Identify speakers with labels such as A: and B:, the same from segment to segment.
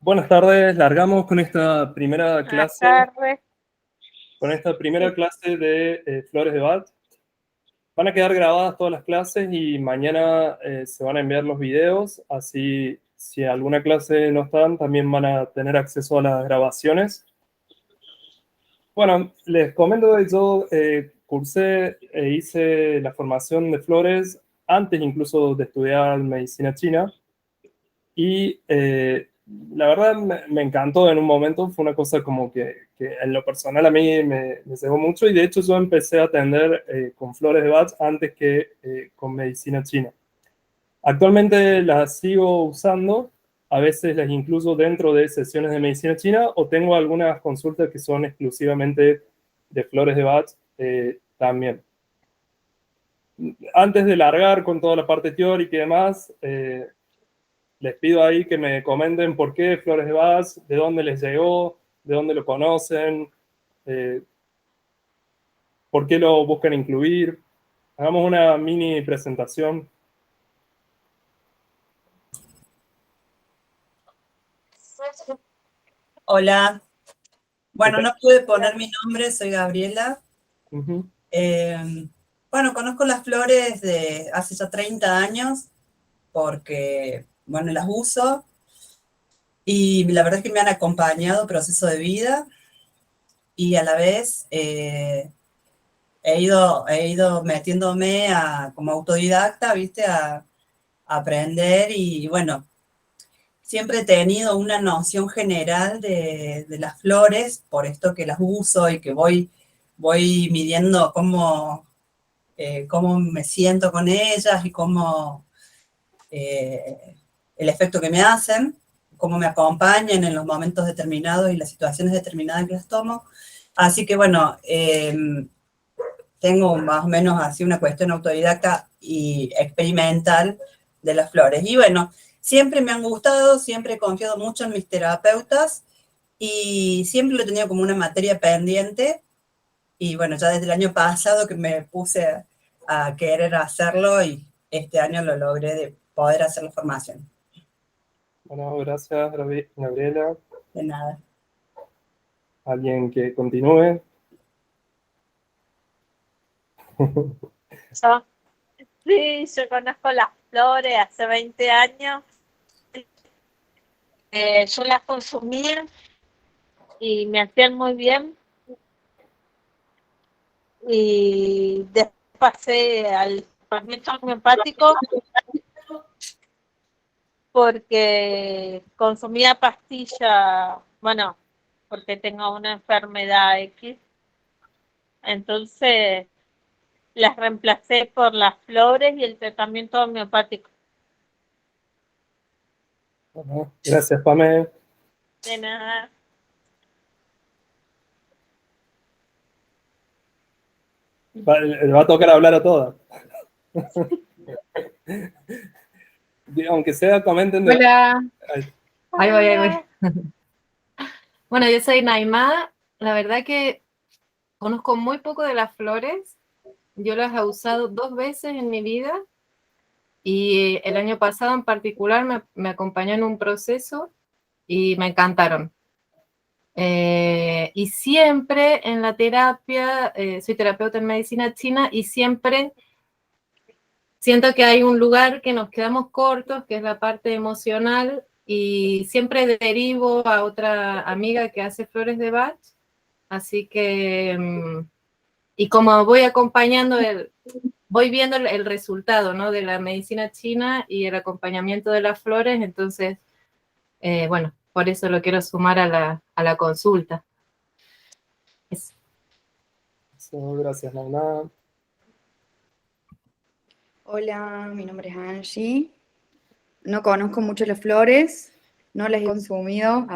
A: Buenas tardes, largamos con esta primera
B: Buenas
A: clase,
B: tardes.
A: de Flores de Bach. Van a quedar grabadas todas las clases y mañana se van a enviar los videos, así si alguna clase no están, también van a tener acceso a las grabaciones. Bueno, les comento que yo cursé e hice la formación de flores antes incluso de estudiar medicina china. Y la verdad me encantó en un momento, fue una cosa como que en lo personal a mí me cegó mucho y de hecho yo empecé a atender con flores de Bach antes que con medicina china. Actualmente las sigo usando, a veces las incluyo dentro de sesiones de medicina china o tengo algunas consultas que son exclusivamente de flores de Bach también. Antes de largar con toda la parte teórica y demás, les pido ahí que me comenten por qué Flores de Bach, de dónde les llegó, de dónde lo conocen, eh, por qué lo buscan incluir. Hagamos una mini presentación.
C: Hola, bueno,
A: Ok.
C: no pude poner mi nombre, soy Gabriela.
A: Uh-huh.
C: Bueno, conozco las flores de hace ya 30 años porque, bueno, las uso y la verdad es que me han acompañado proceso de vida y a la vez he ido metiéndome como autodidacta, ¿viste? A aprender y, bueno, siempre he tenido una noción general de las flores, por esto que las uso y que voy midiendo cómo me siento con ellas y el efecto que me hacen, cómo me acompañan en los momentos determinados y las situaciones determinadas que las tomo. Así que bueno, tengo más o menos así una cuestión autodidacta y experimental de las flores. Y bueno, siempre me han gustado, siempre he confiado mucho en mis terapeutas y siempre lo he tenido como una materia pendiente. Y bueno, ya desde el año pasado que me puse a querer hacerlo y este año lo logré de poder hacer la formación.
A: Bueno, gracias, Gabriela.
C: De nada.
A: ¿Alguien que continúe?
B: Yo conozco las flores hace 20 años. Yo las consumía y me hacían muy bien. Y después pasé al tratamiento homeopático porque consumía pastilla, bueno, porque tengo una enfermedad X. Entonces las reemplacé por las flores y el tratamiento homeopático.
A: Bueno, gracias, Pame.
B: De nada.
A: Le va a tocar hablar a todas. Aunque sea, comenten.
D: Hola.
A: Ay.
D: Ahí voy. Bueno, yo soy Naimá. La verdad que conozco muy poco de las flores. Yo las he usado 2 veces en mi vida y el año pasado en particular me acompañó en un proceso y me encantaron. Y siempre en la terapia, soy terapeuta en medicina china y siempre siento que hay un lugar que nos quedamos cortos, que es la parte emocional, y siempre derivo a otra amiga que hace flores de Bach, así que, y como voy acompañando, voy viendo el resultado, ¿no? De la medicina china y el acompañamiento de las flores, entonces, bueno, por eso lo quiero sumar a la consulta. Eso.
A: Gracias, Naina.
E: Hola, mi nombre es Angie. No conozco mucho las flores, no las he consumido.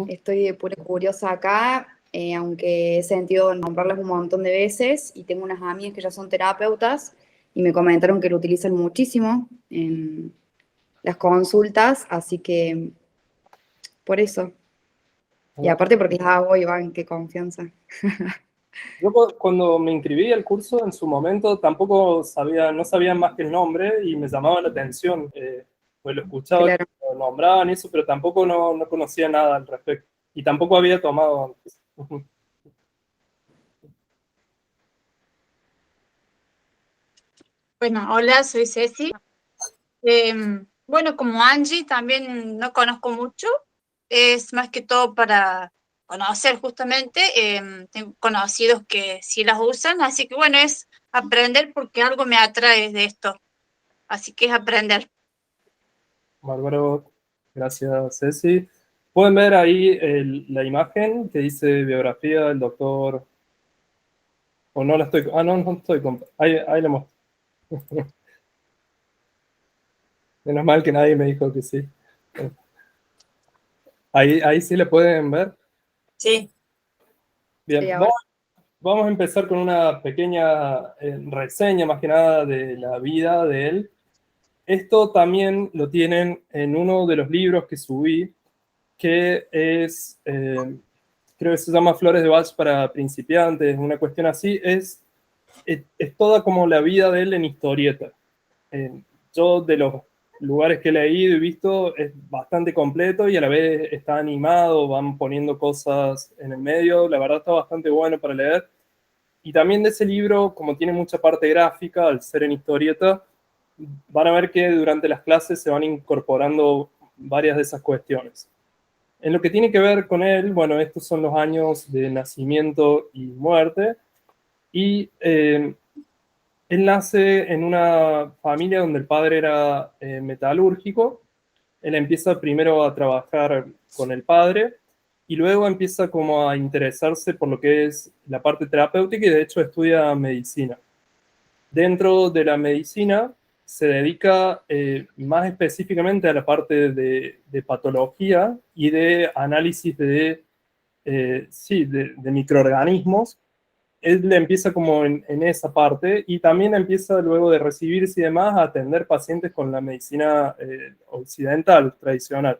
E: Estoy de pura curiosa acá, aunque he sentido nombrarlas un montón de veces y tengo unas amigas que ya son terapeutas y me comentaron que lo utilizan muchísimo en las consultas, así que por eso. Y aparte porque las hago y van, qué confianza.
A: Yo cuando me inscribí al curso en su momento tampoco sabía, no sabía más que el nombre y me llamaba la atención, pues lo escuchaba,
E: Claro.
A: nombraban eso, pero tampoco no conocía nada al respecto. Y tampoco había tomado antes.
F: Bueno, hola, soy Ceci. Bueno, como Angie, también no conozco mucho. Es más que todo para conocer justamente. Tengo conocidos que sí las usan, así que bueno, es aprender porque algo me atrae de esto. Así que es aprender.
A: Bárbaro, gracias Ceci. Pueden ver ahí la imagen que dice biografía del doctor. O no la estoy. Ah, no estoy. Ahí la muestro. Menos mal que nadie me dijo que sí. Ahí sí le pueden ver.
C: Sí.
A: Bien,
E: Sí, ahora.
A: vamos a empezar con una pequeña reseña, más que nada, de la vida de él. Esto también lo tienen en uno de los libros que subí, que es, creo que se llama Flores de Bach para principiantes, una cuestión así. Es toda como la vida de él en historieta. Yo de los lugares que he leído y visto es bastante completo y a la vez está animado, van poniendo cosas en el medio, la verdad está bastante bueno para leer. Y también de ese libro, como tiene mucha parte gráfica, al ser en historieta, van a ver que durante las clases se van incorporando varias de esas cuestiones. En lo que tiene que ver con él, bueno, estos son los años de nacimiento y muerte, y él nace en una familia donde el padre era metalúrgico. Él empieza primero a trabajar con el padre y luego empieza como a interesarse por lo que es la parte terapéutica y de hecho estudia medicina. Dentro de la medicina se dedica más específicamente a la parte de patología y de análisis de microorganismos. Él le empieza como en esa parte y también empieza luego de recibirse y demás a atender pacientes con la medicina occidental, tradicional.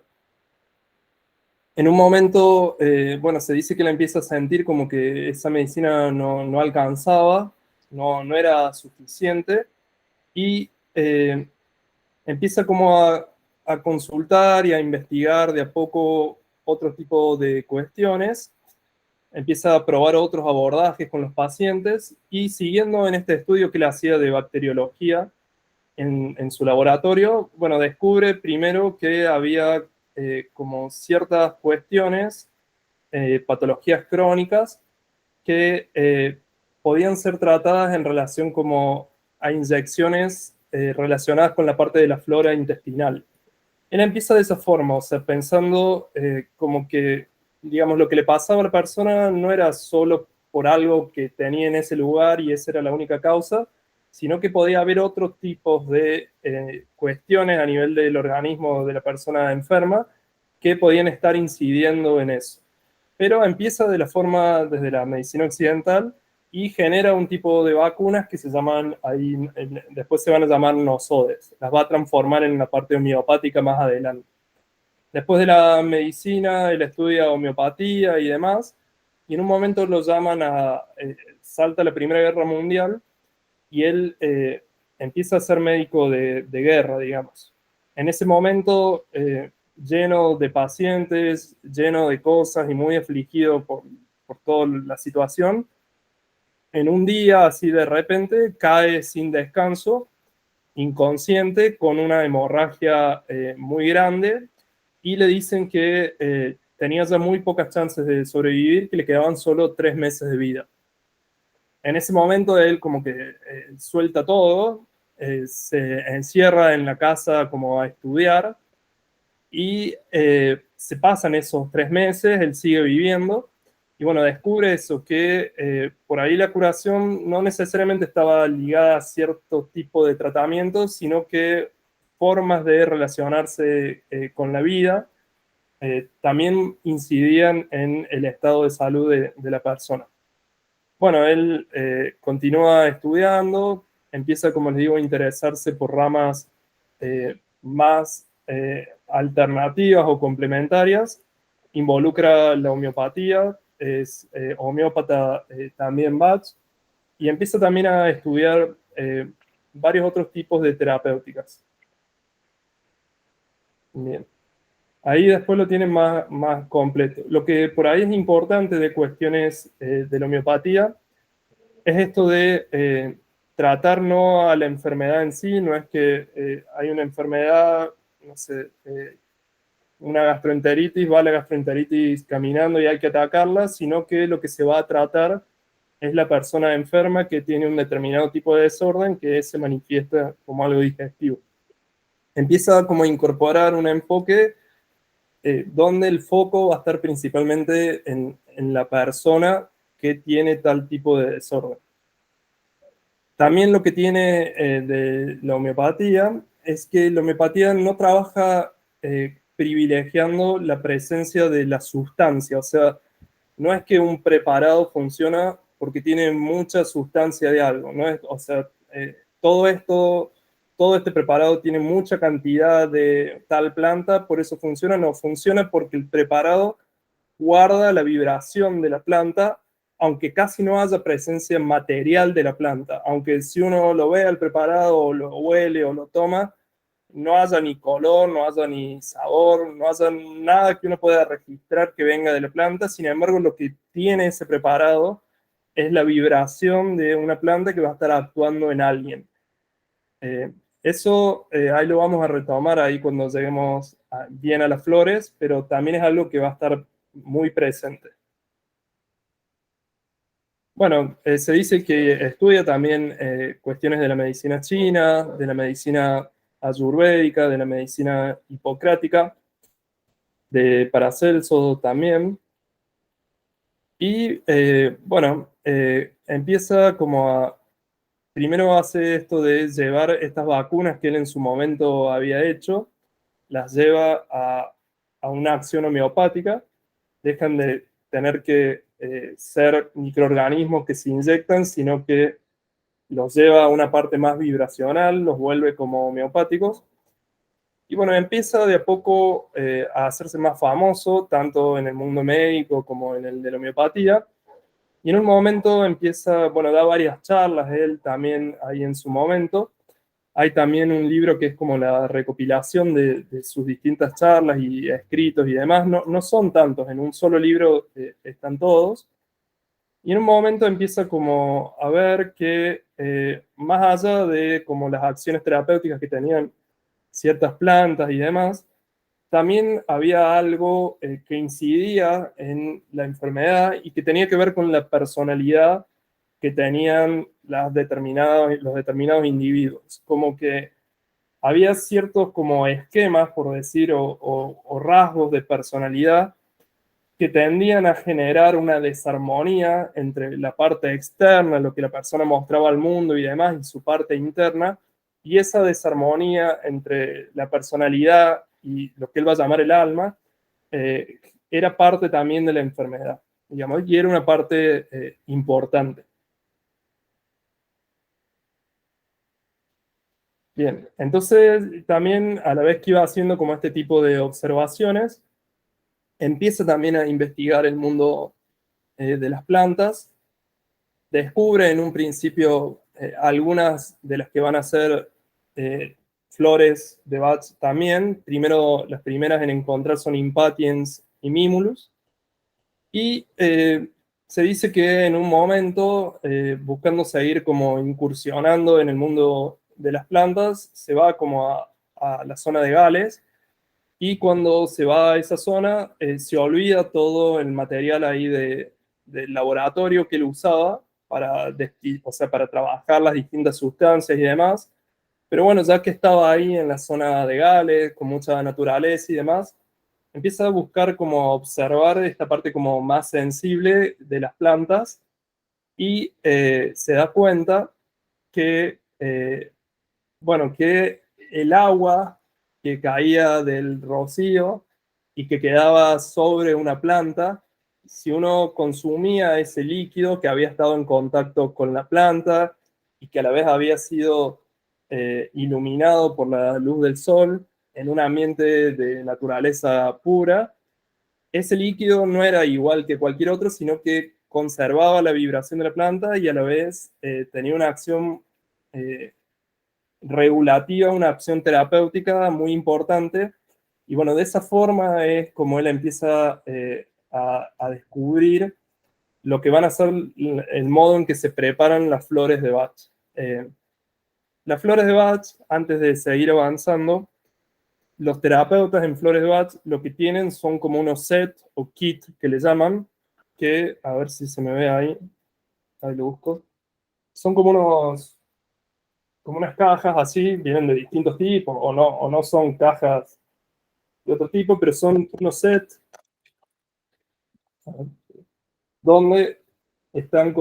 A: En un momento, bueno, se dice que él empieza a sentir como que esa medicina no alcanzaba, no era suficiente y empieza como a consultar y a investigar de a poco otro tipo de cuestiones, empieza a probar otros abordajes con los pacientes y siguiendo en este estudio que le hacía de bacteriología en su laboratorio, bueno, descubre primero que había como ciertas cuestiones, patologías crónicas, que podían ser tratadas en relación como a inyecciones relacionadas con la parte de la flora intestinal. Él empieza de esa forma, o sea, pensando como que, digamos, lo que le pasaba a la persona no era solo por algo que tenía en ese lugar y esa era la única causa, sino que podía haber otros tipos de cuestiones a nivel del organismo de la persona enferma que podían estar incidiendo en eso. Pero empieza de la forma desde la medicina occidental y genera un tipo de vacunas que se llaman, ahí, después se van a llamar nosodes. Las va a transformar en una parte homeopática más adelante. Después de la medicina, él estudia homeopatía y demás, y en un momento lo llaman salta la Primera Guerra Mundial, y él empieza a ser médico de guerra, digamos. En ese momento, lleno de pacientes, lleno de cosas y muy afligido por toda la situación, en un día así de repente cae sin descanso, inconsciente, con una hemorragia muy grande y le dicen que tenía ya muy pocas chances de sobrevivir, que le quedaban solo 3 meses de vida. En ese momento él como que suelta todo, se encierra en la casa como a estudiar y se pasan esos 3 meses, él sigue viviendo y bueno, descubre eso, que por ahí la curación no necesariamente estaba ligada a cierto tipo de tratamientos, sino que formas de relacionarse con la vida también incidían en el estado de salud de la persona. Bueno, él continúa estudiando, empieza, como les digo, a interesarse por ramas más alternativas o complementarias, involucra la homeopatía, es homeópata también Bach, y empieza también a estudiar varios otros tipos de terapéuticas. Bien. Ahí después lo tienen más completo. Lo que por ahí es importante de cuestiones de la homeopatía es esto de tratar no a la enfermedad en sí, no es que hay una enfermedad, no sé, una gastroenteritis, va la gastroenteritis caminando y hay que atacarla, sino que lo que se va a tratar es la persona enferma que tiene un determinado tipo de desorden que se manifiesta como algo digestivo. Empieza como a incorporar un enfoque donde el foco va a estar principalmente en la persona que tiene tal tipo de desorden. También lo que tiene de la homeopatía es que la homeopatía no trabaja privilegiando la presencia de la sustancia, o sea, no es que un preparado funciona porque tiene mucha sustancia de algo, ¿no? O sea, todo este preparado tiene mucha cantidad de tal planta, por eso funciona, no, funciona porque el preparado guarda la vibración de la planta, aunque casi no haya presencia material de la planta, aunque si uno lo ve al preparado, o lo huele o lo toma, no haya ni color, no haya ni sabor, no haya nada que uno pueda registrar que venga de la planta. Sin embargo, lo que tiene ese preparado es la vibración de una planta que va a estar actuando en alguien. Eso ahí lo vamos a retomar ahí cuando lleguemos bien a las flores, pero también es algo que va a estar muy presente. Bueno, se dice que estudia también cuestiones de la medicina china, de la medicina ayurvédica, de la medicina hipocrática, de Paracelso también. Y bueno, empieza como a, primero hace esto de llevar estas vacunas que él en su momento había hecho, las lleva a una acción homeopática, dejan de tener que ser microorganismos que se inyectan, sino que los lleva a una parte más vibracional, los vuelve como homeopáticos. Y bueno, empieza de a poco a hacerse más famoso, tanto en el mundo médico como en el de la homeopatía. Y en un momento empieza, bueno, da varias charlas él también ahí en su momento. Hay también un libro que es como la recopilación de sus distintas charlas y escritos y demás. No son tantos, en un solo libro están todos. Y en un momento empieza como a ver que más allá de como las acciones terapéuticas que tenían ciertas plantas y demás, también había algo que incidía en la enfermedad y que tenía que ver con la personalidad que tenían los determinados individuos. Como que había ciertos como esquemas, por decir, o rasgos de personalidad que tendían a generar una desarmonía entre la parte externa, lo que la persona mostraba al mundo y demás, y su parte interna, y esa desarmonía entre la personalidad y lo que él va a llamar el alma, era parte también de la enfermedad, digamos, y era una parte importante. Bien, entonces también a la vez que iba haciendo como este tipo de observaciones, empieza también a investigar el mundo de las plantas, descubre en un principio algunas de las que van a ser flores de Bach también. Primero, las primeras en encontrar son Impatiens y Mimulus. Y se dice que en un momento, buscando seguir como incursionando en el mundo de las plantas, se va como a la zona de Gales, y cuando se va a esa zona, se olvida todo el material ahí del laboratorio que él usaba o sea, para trabajar las distintas sustancias y demás. Pero bueno, ya que estaba ahí en la zona de Gales, con mucha naturaleza y demás, empieza a buscar como observar esta parte como más sensible de las plantas, y se da cuenta que, bueno, que el agua que caía del rocío y que quedaba sobre una planta, si uno consumía ese líquido que había estado en contacto con la planta y que a la vez había sido iluminado por la luz del sol en un ambiente de naturaleza pura, ese líquido no era igual que cualquier otro, sino que conservaba la vibración de la planta y a la vez tenía una acción regulativa, una acción terapéutica muy importante, Y bueno, de esa forma es como él empieza a descubrir lo que van a ser el modo en que se preparan las flores de Bach. Las flores de Bach, antes de seguir avanzando, los terapeutas en flores de Bach lo que tienen son como unos set o kit que le llaman, que, a ver si se me ve ahí lo busco, son como unas cajas así, vienen de distintos tipos, o no son cajas de otro tipo, pero son unos sets donde están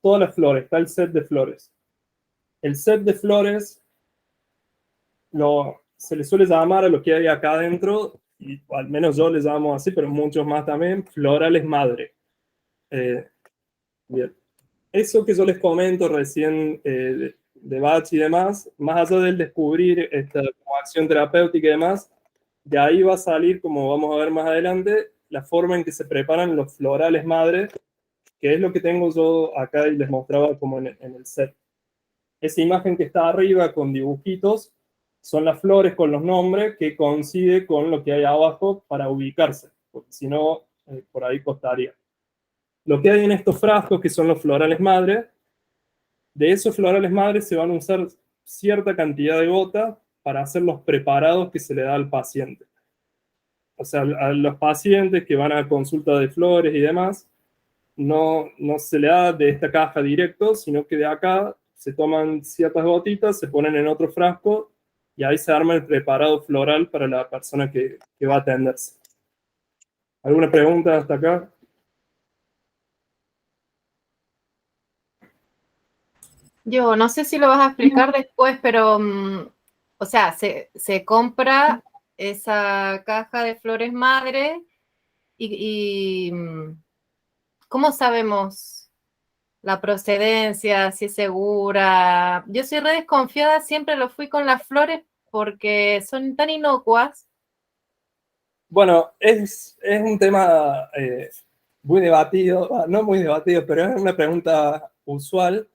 A: todas las flores, está el set de flores. El set de flores se le suele llamar a lo que hay acá adentro, y al menos yo le llamo así, pero muchos más también, florales madre. Bien. Eso que yo les comento recién de Bach y demás, más allá del descubrir esta como acción terapéutica y demás, de ahí va a salir, como vamos a ver más adelante, la forma en que se preparan los florales madre, que es lo que tengo yo acá y les mostraba como en el set. Esa imagen que está arriba con dibujitos son las flores con los nombres que coincide con lo que hay abajo para ubicarse, porque si no, por ahí costaría. Lo que hay en estos frascos, que son los florales madre, de esos florales madre se van a usar cierta cantidad de gotas para hacer los preparados que se le da al paciente. O sea, a los pacientes que van a consulta de flores y demás, no se le da de esta caja directo, sino que de acá se toman ciertas gotitas, se ponen en otro frasco y ahí se arma el preparado floral para la persona que va a atenderse. ¿Alguna pregunta hasta acá?
D: Yo no sé si lo vas a explicar después, pero, o sea, se compra esa caja de flores madre y ¿cómo sabemos la procedencia, si es segura? Yo soy re desconfiada, siempre lo fui con las flores porque son tan inocuas.
A: Bueno, es un tema muy debatido, no muy debatido, pero es una pregunta usual.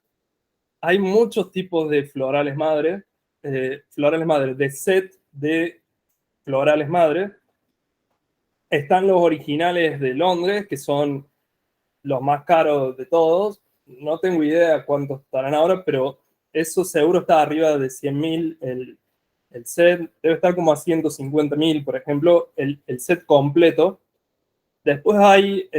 A: Hay muchos tipos de florales madre, de set de florales madre. Están los originales de Londres, que son los más caros de todos. No tengo idea cuántos estarán ahora, pero eso seguro está arriba de 100.000 el set. Debe estar como a 150.000, por ejemplo, el set completo. Después hay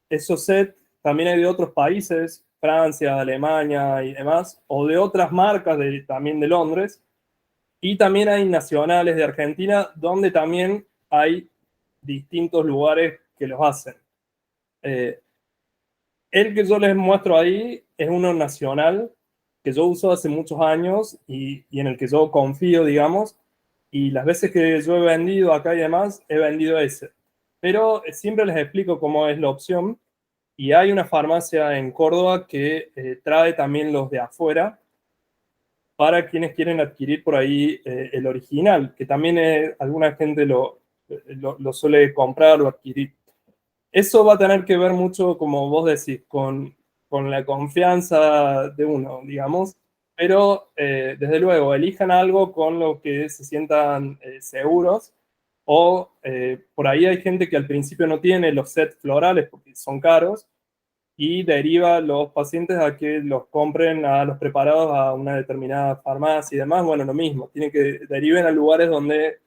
A: esos sets, también hay de otros países, Francia, Alemania y demás, o de otras marcas también de Londres. Y también hay nacionales de Argentina, donde también hay distintos lugares que los hacen. El que yo les muestro ahí es uno nacional que yo uso hace muchos años y en el que yo confío, digamos, y las veces que yo he vendido acá y demás, he vendido ese. Pero siempre les explico cómo es la opción, y hay una farmacia en Córdoba que trae también los de afuera para quienes quieren adquirir por ahí el original, que también alguna gente lo suele comprar o adquirir. Eso va a tener que ver mucho, como vos decís, con la confianza de uno, digamos, pero desde luego, elijan algo con lo que se sientan seguros, o por ahí hay gente que al principio no tiene los sets florales porque son caros, y deriva a los pacientes a que los compren a los preparados a una determinada farmacia y demás. Bueno, lo mismo, tienen que deriven a lugares donde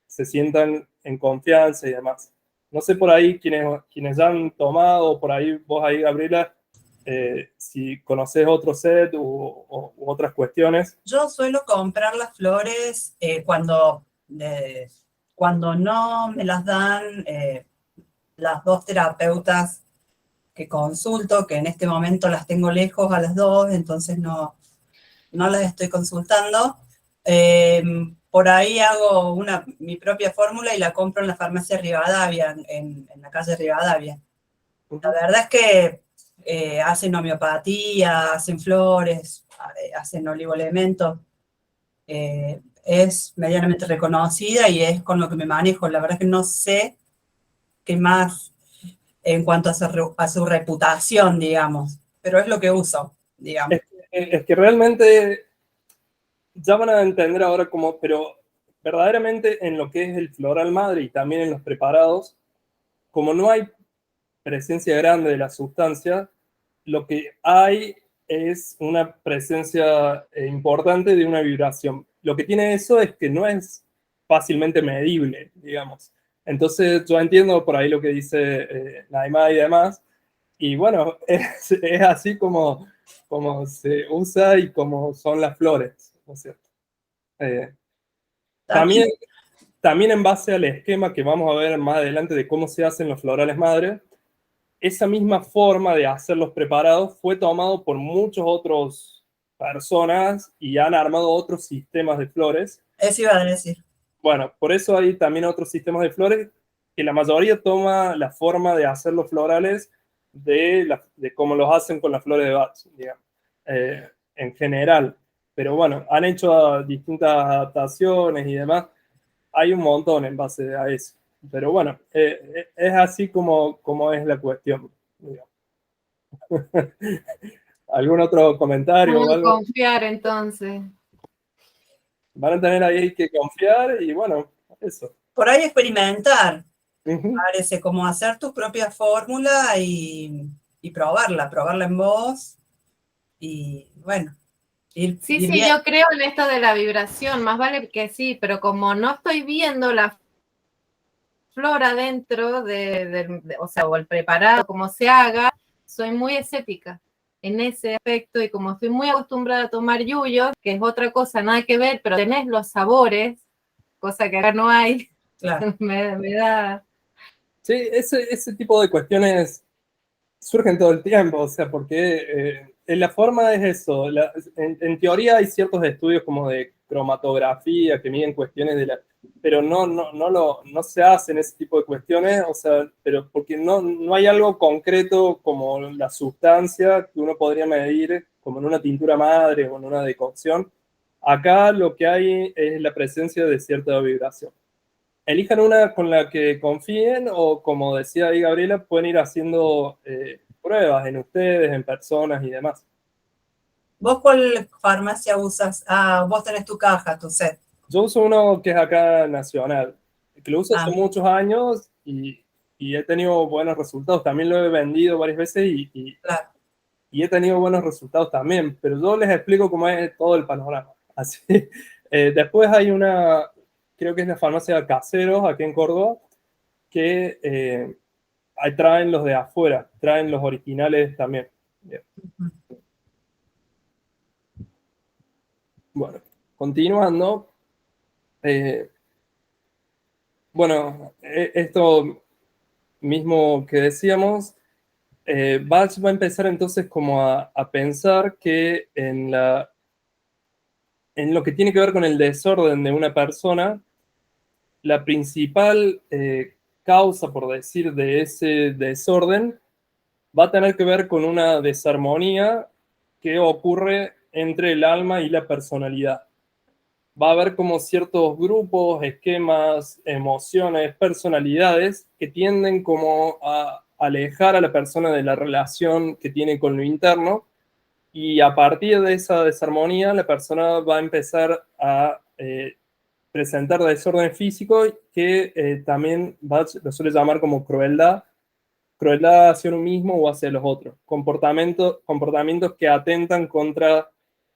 A: se sientan en confianza y demás. No sé por ahí quienes ya han tomado, por ahí vos ahí, Gabriela, si conoces otro set u otras cuestiones.
C: Yo suelo comprar las flores cuando no me las dan las dos terapeutas que consulto, que en este momento las tengo lejos a las dos, entonces no las estoy consultando. Por ahí hago mi propia fórmula y la compro en la farmacia Rivadavia, en la calle Rivadavia. La verdad es que hacen homeopatía, hacen flores, hacen oligoelementos. Es medianamente reconocida y es con lo que me manejo. La verdad es que no sé qué más en cuanto a su reputación, digamos, pero es lo que uso, digamos.
A: Es que realmente ya van a entender ahora cómo, pero verdaderamente en lo que es el floral madre y también en los preparados, como no hay presencia grande de la sustancia, lo que hay es una presencia importante de una vibración. Lo que tiene eso es que no es fácilmente medible, digamos. Entonces yo entiendo por ahí lo que dice Naima y demás, y bueno, es así como se usa y como son las flores, ¿no es cierto? También en base al esquema que vamos a ver más adelante de cómo se hacen los florales madre, esa misma forma de hacer los preparados fue tomado por muchas otras personas y han armado otros sistemas de flores.
C: Eso iba a decir.
A: Bueno, por eso hay también otros sistemas de flores que la mayoría toma la forma de hacer los florales de cómo los hacen con las flores de Bach, digamos, en general. Pero bueno, han hecho distintas adaptaciones y demás. Hay un montón en base a eso. Pero bueno, es así como es la cuestión. ¿Algún otro comentario o algo?
D: Confiar entonces.
A: Van a tener ahí que confiar y bueno, eso.
C: Por ahí experimentar.
A: Uh-huh.
C: Parece como hacer tu propia fórmula y probarla en vos. Y bueno.
D: Sí, yo creo en esto de la vibración, más vale que sí, pero como no estoy viendo la flora dentro o sea, o el preparado, como se haga, soy muy escéptica en ese aspecto y como estoy muy acostumbrada a tomar yuyos, que es otra cosa, nada que ver, pero tenés los sabores, cosa que acá no hay,
C: claro.
D: me da...
A: Sí, ese tipo de cuestiones surgen todo el tiempo, o sea, porque la forma es eso, en teoría hay ciertos estudios como de cromatografía que miden cuestiones pero no se hacen ese tipo de cuestiones, o sea, pero porque no hay algo concreto como la sustancia que uno podría medir, como en una tintura madre o en una decocción. Acá lo que hay es la presencia de cierta vibración. Elijan una con la que confíen o, como decía ahí Gabriela, pueden ir haciendo pruebas en ustedes, en personas y demás.
C: ¿Vos cuál farmacia usas? Ah, vos tenés tu caja, tu set.
A: Yo uso uno que es acá nacional, que lo uso hace muchos años y he tenido buenos resultados. También lo he vendido varias veces
C: claro.
A: Y he tenido buenos resultados también, pero yo les explico cómo es todo el panorama. Así, después hay una, creo que es la farmacia Caseros, aquí en Córdoba, que traen los de afuera, traen los originales también. Bien. Bueno, continuando. Bueno, esto mismo que decíamos, Bach va a empezar entonces como a pensar que en lo que tiene que ver con el desorden de una persona, la principal causa, por decir, de ese desorden va a tener que ver con una desarmonía que ocurre entre el alma y la personalidad. Va a haber como ciertos grupos, esquemas, emociones, personalidades que tienden como a alejar a la persona de la relación que tiene con lo interno, y a partir de esa desarmonía la persona va a empezar a presentar desorden físico que también lo suele llamar como crueldad hacia uno mismo o hacia los otros, comportamientos que atentan contra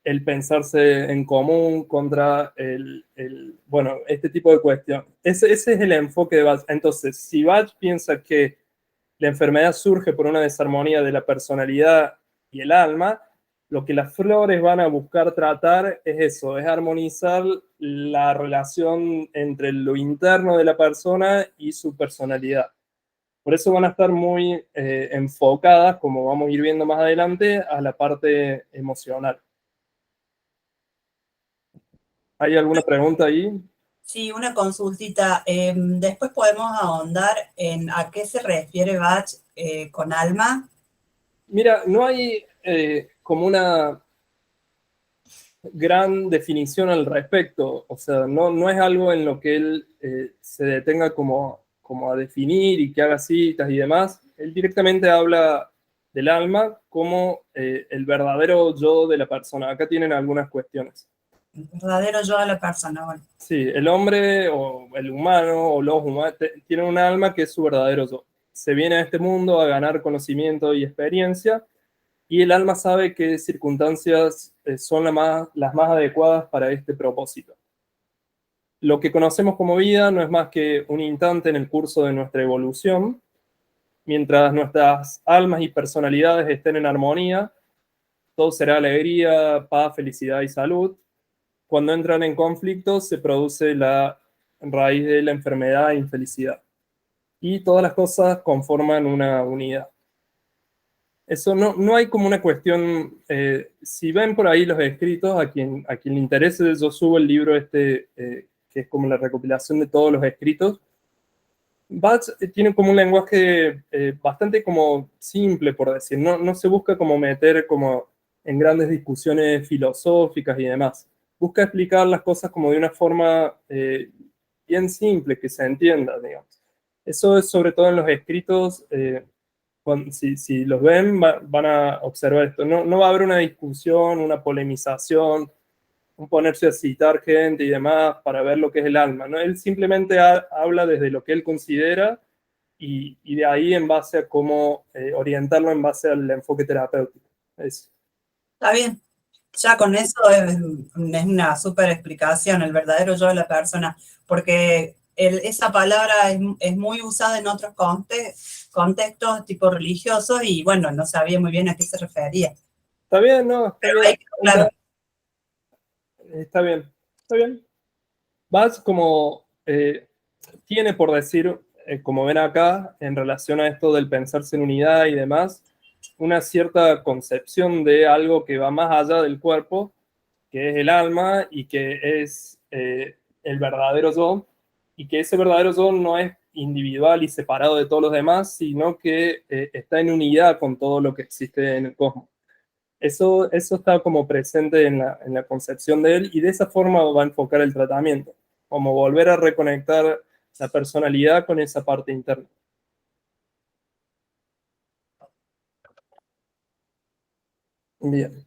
A: el pensarse en común, contra bueno, este tipo de cuestión. Ese es el enfoque de Bach. Entonces, si Bach piensa que la enfermedad surge por una desarmonía de la personalidad y el alma, lo que las flores van a buscar tratar es eso, es armonizar la relación entre lo interno de la persona y su personalidad. Por eso van a estar muy enfocadas, como vamos a ir viendo más adelante, a la parte emocional. ¿Hay alguna pregunta ahí?
C: Sí, una consultita. Después podemos ahondar en a qué se refiere Bach con alma.
A: Mira, no hay como una gran definición al respecto. O sea, no es algo en lo que él se detenga como a definir y que haga citas y demás. Él directamente habla del alma como el verdadero yo de la persona. Acá tienen algunas cuestiones.
C: El verdadero yo de la persona, bueno.
A: Sí, el hombre o el humano o los humanos tienen un alma que es su verdadero yo. Se viene a este mundo a ganar conocimiento y experiencia, y el alma sabe qué circunstancias son las más adecuadas para este propósito. Lo que conocemos como vida no es más que un instante en el curso de nuestra evolución. Mientras nuestras almas y personalidades estén en armonía, todo será alegría, paz, felicidad y salud. Cuando entran en conflicto, se produce la raíz de la enfermedad e infelicidad. Y todas las cosas conforman una unidad. Eso no hay como una cuestión, si ven por ahí los escritos, a quien le interese, yo subo el libro este, que es como la recopilación de todos los escritos. Bach tiene como un lenguaje bastante como simple, por decir, no se busca como meter como en grandes discusiones filosóficas y demás. Busca explicar las cosas como de una forma bien simple, que se entienda, digamos. Eso es sobre todo en los escritos, si los ven van a observar esto. No va a haber una discusión, una polemización, un ponerse a citar gente y demás para ver lo que es el alma, ¿no? Él simplemente habla desde lo que él considera y de ahí en base a cómo orientarlo en base al enfoque terapéutico.
C: Está bien. Ya con eso es una súper explicación, el verdadero yo de la persona, porque esa palabra es muy usada en otros contextos tipo religiosos y bueno, no sabía muy bien a qué se refería.
A: Está bien, ¿no? Está
C: Pero
A: bien.
C: claro.
A: Está bien. Está bien. Vas como, tiene por decir, como ven acá, en relación a esto del pensarse en unidad y demás, una cierta concepción de algo que va más allá del cuerpo, que es el alma y que es el verdadero yo, y que ese verdadero yo no es individual y separado de todos los demás, sino que está en unidad con todo lo que existe en el cosmos. Eso está como presente en la concepción de él y de esa forma va a enfocar el tratamiento, como volver a reconectar la personalidad con esa parte interna. Bien.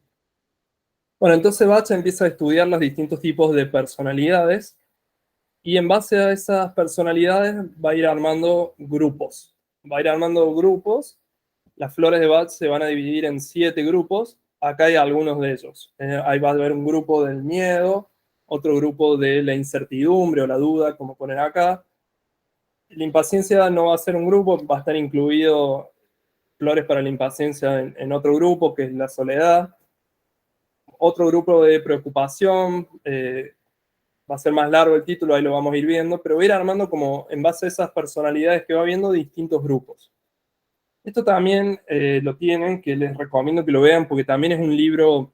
A: Bueno, entonces Bach empieza a estudiar los distintos tipos de personalidades y en base a esas personalidades va a ir armando grupos. Va a ir armando grupos. Las flores de Bach se van a dividir en 7 grupos. Acá hay algunos de ellos. Ahí va a haber un grupo del miedo, otro grupo de la incertidumbre o la duda, como ponen acá. La impaciencia no va a ser un grupo, va a estar incluido flores para la impaciencia en otro grupo, que es la soledad. Otro grupo de preocupación, va a ser más largo el título, ahí lo vamos a ir viendo, pero voy a ir armando como en base a esas personalidades que va viendo distintos grupos. Esto también lo tienen, que les recomiendo que lo vean porque también es un libro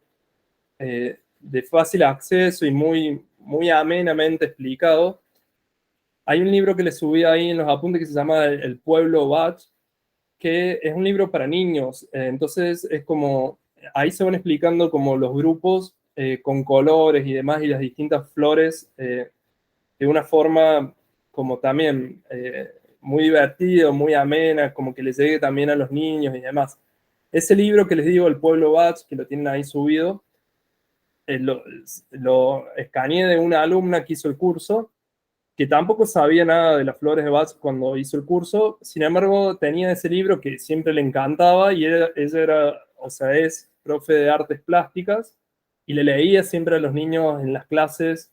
A: de fácil acceso y muy amenamente explicado. Hay un libro que le subí ahí en los apuntes que se llama El Pueblo Bach, que es un libro para niños. Entonces es como, ahí se van explicando como los grupos con colores y demás y las distintas flores de una forma como también muy divertida, muy amena, como que les llegue también a los niños y demás. Ese libro que les digo, El Pueblo Bach, que lo tienen ahí subido, lo escaneé de una alumna que hizo el curso, que tampoco sabía nada de las flores de Bach cuando hizo el curso, sin embargo tenía ese libro que siempre le encantaba y ella era, o sea, es profe de artes plásticas y le leía siempre a los niños en las clases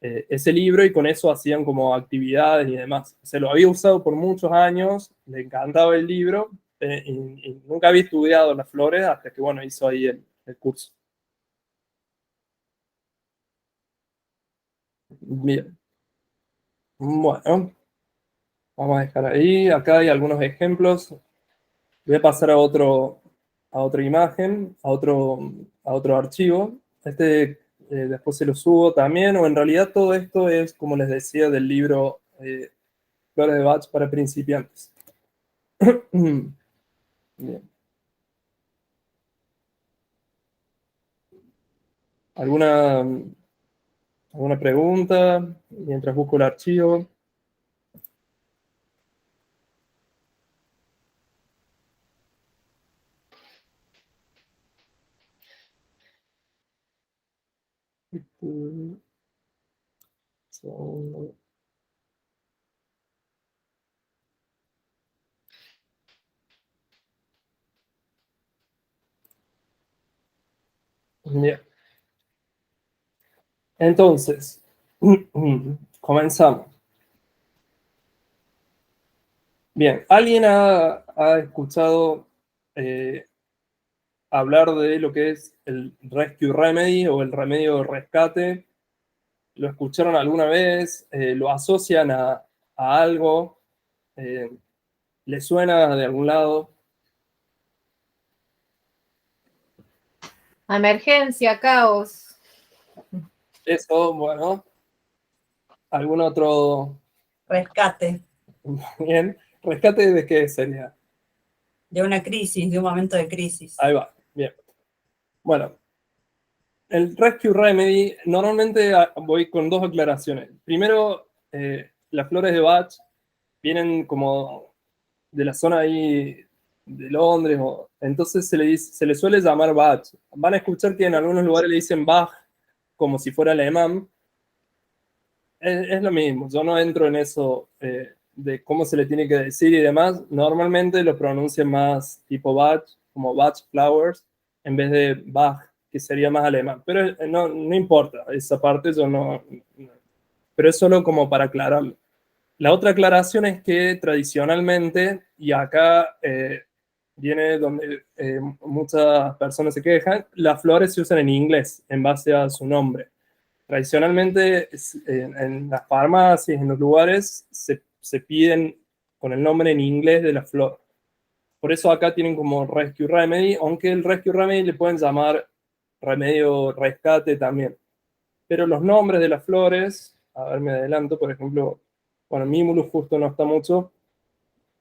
A: ese libro y con eso hacían como actividades y demás. Se lo había usado por muchos años, le encantaba el libro y nunca había estudiado las flores hasta que, bueno, hizo ahí el curso. Bien. Bueno, vamos a dejar ahí. Acá hay algunos ejemplos. Voy a pasar a otra imagen, a otro archivo. Después se lo subo también, o en realidad todo esto es, como les decía, del libro Flores de Bach para principiantes. Bien. ¿Alguna pregunta mientras busco el archivo? Segundo. Bien. Entonces, comenzamos. Bien, ¿alguien ha escuchado hablar de lo que es el Rescue Remedy o el remedio de rescate? ¿Lo escucharon alguna vez? ¿Lo asocian a algo? ¿Le suena de algún lado?
D: Emergencia, caos.
A: Eso, bueno. ¿Algún otro?
C: Rescate
A: Bien. ¿Rescate de qué sería?
C: de una crisis, de un momento de crisis.
A: Ahí va, bien. Bueno, el Rescue Remedy, normalmente voy con dos aclaraciones. Primero, las flores de Bach vienen como de la zona ahí de Londres, entonces se le suele llamar Bach. Van a escuchar que en algunos lugares le dicen Bach, como si fuera alemán. Es lo mismo, yo no entro en eso de cómo se le tiene que decir y demás. Normalmente lo pronuncian más tipo Bach, como Bach Flowers, en vez de Bach, que sería más alemán. Pero no importa, esa parte yo no. Pero es solo como para aclararlo. La otra aclaración es que tradicionalmente, y acá viene donde muchas personas se quejan, las flores se usan en inglés en base a su nombre. Tradicionalmente en las farmacias, en los lugares, se piden con el nombre en inglés de la flor. Por eso acá tienen como Rescue Remedy, aunque el Rescue Remedy le pueden llamar remedio rescate también. Pero los nombres de las flores, a ver, me adelanto, por ejemplo, bueno, Mimulus justo no está mucho,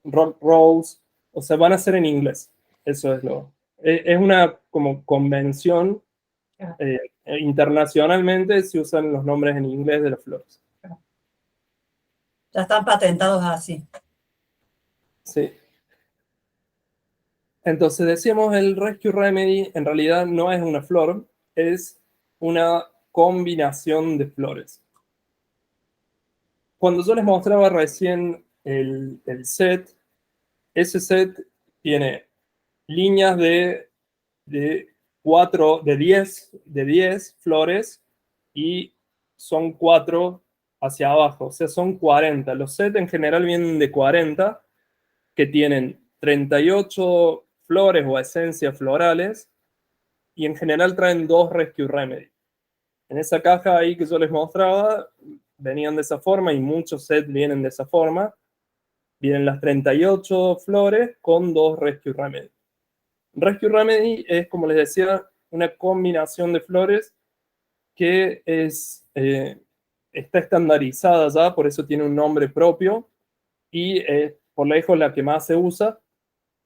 A: Rock Rose, o sea, van a ser en inglés. Eso es es una como convención. Internacionalmente se usan los nombres en inglés de las flores.
C: Ya están patentados así.
A: Sí. Entonces decíamos, el Rescue Remedy en realidad no es una flor, es una combinación de flores. Cuando yo les mostraba recién el set, ese set tiene líneas de 10 flores y son 4 hacia abajo, o sea, son 40. Los sets en general vienen de 40, que tienen 38 flores o esencias florales, y en general traen 2 Rescue Remedy. En esa caja ahí que yo les mostraba, venían de esa forma, y muchos sets vienen de esa forma. Vienen las 38 flores con 2 Rescue Remedy. Rescue Remedy es, como les decía, una combinación de flores que está estandarizada ya, por eso tiene un nombre propio, y por lejos la que más se usa.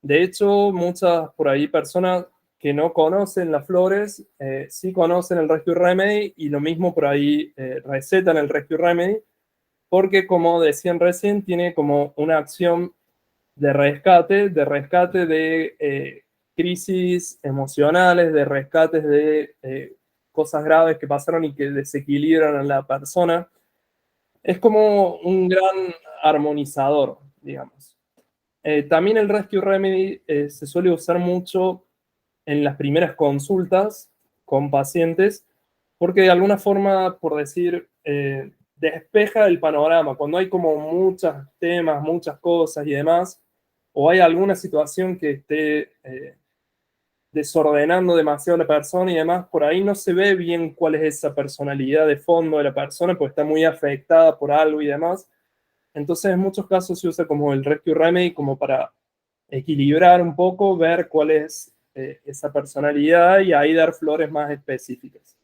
A: De hecho, muchas por ahí personas que no conocen las flores, sí conocen el Rescue Remedy, y lo mismo por ahí recetan el Rescue Remedy, porque como decían recién, tiene como una acción de rescate de crisis emocionales, de rescates de cosas graves que pasaron y que desequilibran a la persona. Es como un gran armonizador, digamos. También el Rescue Remedy se suele usar mucho en las primeras consultas con pacientes, porque de alguna forma, por decir, despeja el panorama. Cuando hay como muchos temas, muchas cosas y demás, o hay alguna situación que esté desordenando demasiado a la persona y demás, por ahí no se ve bien cuál es esa personalidad de fondo de la persona, porque está muy afectada por algo y demás. Entonces, en muchos casos se usa como el Rescue Remedy como para equilibrar un poco, ver cuál es esa personalidad y ahí dar flores más específicas.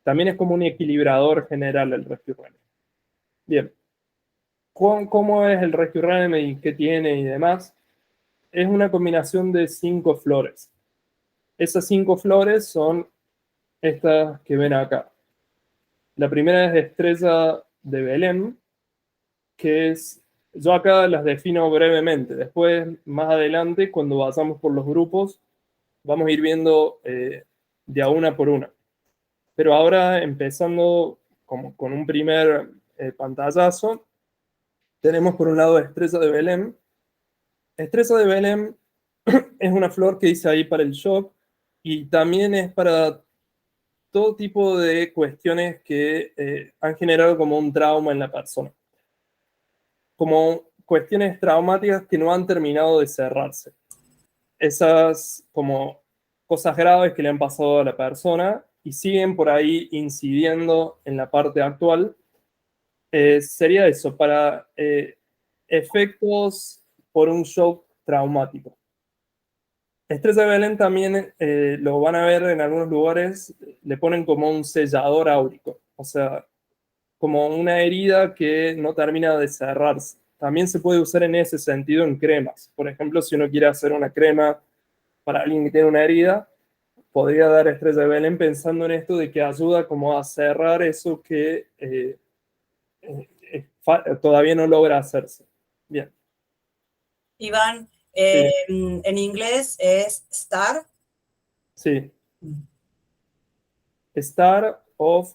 A: También es como un equilibrador general el Rescue Remedy. Bien. ¿Cómo es el Rescue Remedy? ¿Qué tiene y demás? Es una combinación de 5 flores. Esas 5 flores son estas que ven acá. La primera es Estrella de Belén, que es, yo acá las defino brevemente. Después, más adelante, cuando pasamos por los grupos, vamos a ir viendo de a una por una. Pero ahora, empezando como con un primer pantallazo, tenemos por un lado Estrella de Belén. Estrella de Belén es una flor que dice ahí para el shock y también es para todo tipo de cuestiones que han generado como un trauma en la persona. Como cuestiones traumáticas que no han terminado de cerrarse. Esas como cosas graves que le han pasado a la persona y siguen por ahí incidiendo en la parte actual. Sería eso, para efectos por un shock traumático. Estrella de Belén también lo van a ver en algunos lugares, le ponen como un sellador áurico, o sea, como una herida que no termina de cerrarse. También se puede usar en ese sentido en cremas. Por ejemplo, si uno quiere hacer una crema para alguien que tiene una herida, podría dar Estrella de Belén pensando en esto de que ayuda como a cerrar eso que todavía no logra hacerse. Bien.
C: Iván,
A: Sí.
C: en inglés es star.
A: Sí. Star of,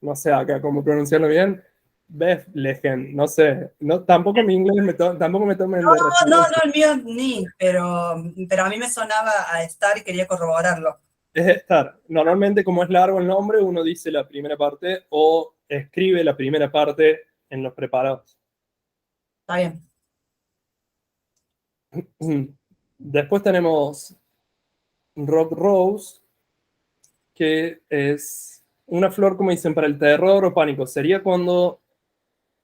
A: no sé acá cómo pronunciarlo bien, Bethlehem, no sé, no, tampoco mi inglés tampoco me tomen de referencia.
C: No, el mío ni, pero a mí me sonaba a star y quería corroborarlo.
A: Es Star. Normalmente, como es largo el nombre, uno dice la primera parte o escribe la primera parte en los preparados.
C: Está bien.
A: Después tenemos Rock Rose, que es una flor, como dicen, para el terror o pánico. Sería cuando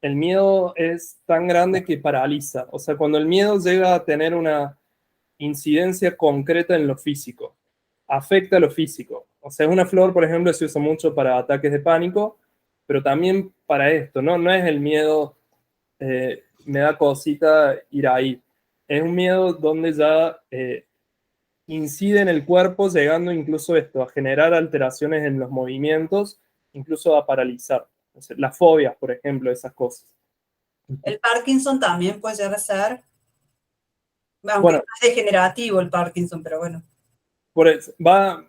A: el miedo es tan grande que paraliza. O sea, cuando el miedo llega a tener una incidencia concreta en lo físico, afecta a lo físico. O sea, una flor, por ejemplo, se usa mucho para ataques de pánico, pero también para esto, ¿no? No es el miedo, me da cosita ir ahí. Es un miedo donde ya incide en el cuerpo, llegando incluso esto, a generar alteraciones en los movimientos, incluso a paralizar. O sea, las fobias, por ejemplo, esas cosas.
C: El Parkinson también puede llegar a ser, aunque
A: Bueno,
C: no es degenerativo el Parkinson, pero bueno.
A: por eso, va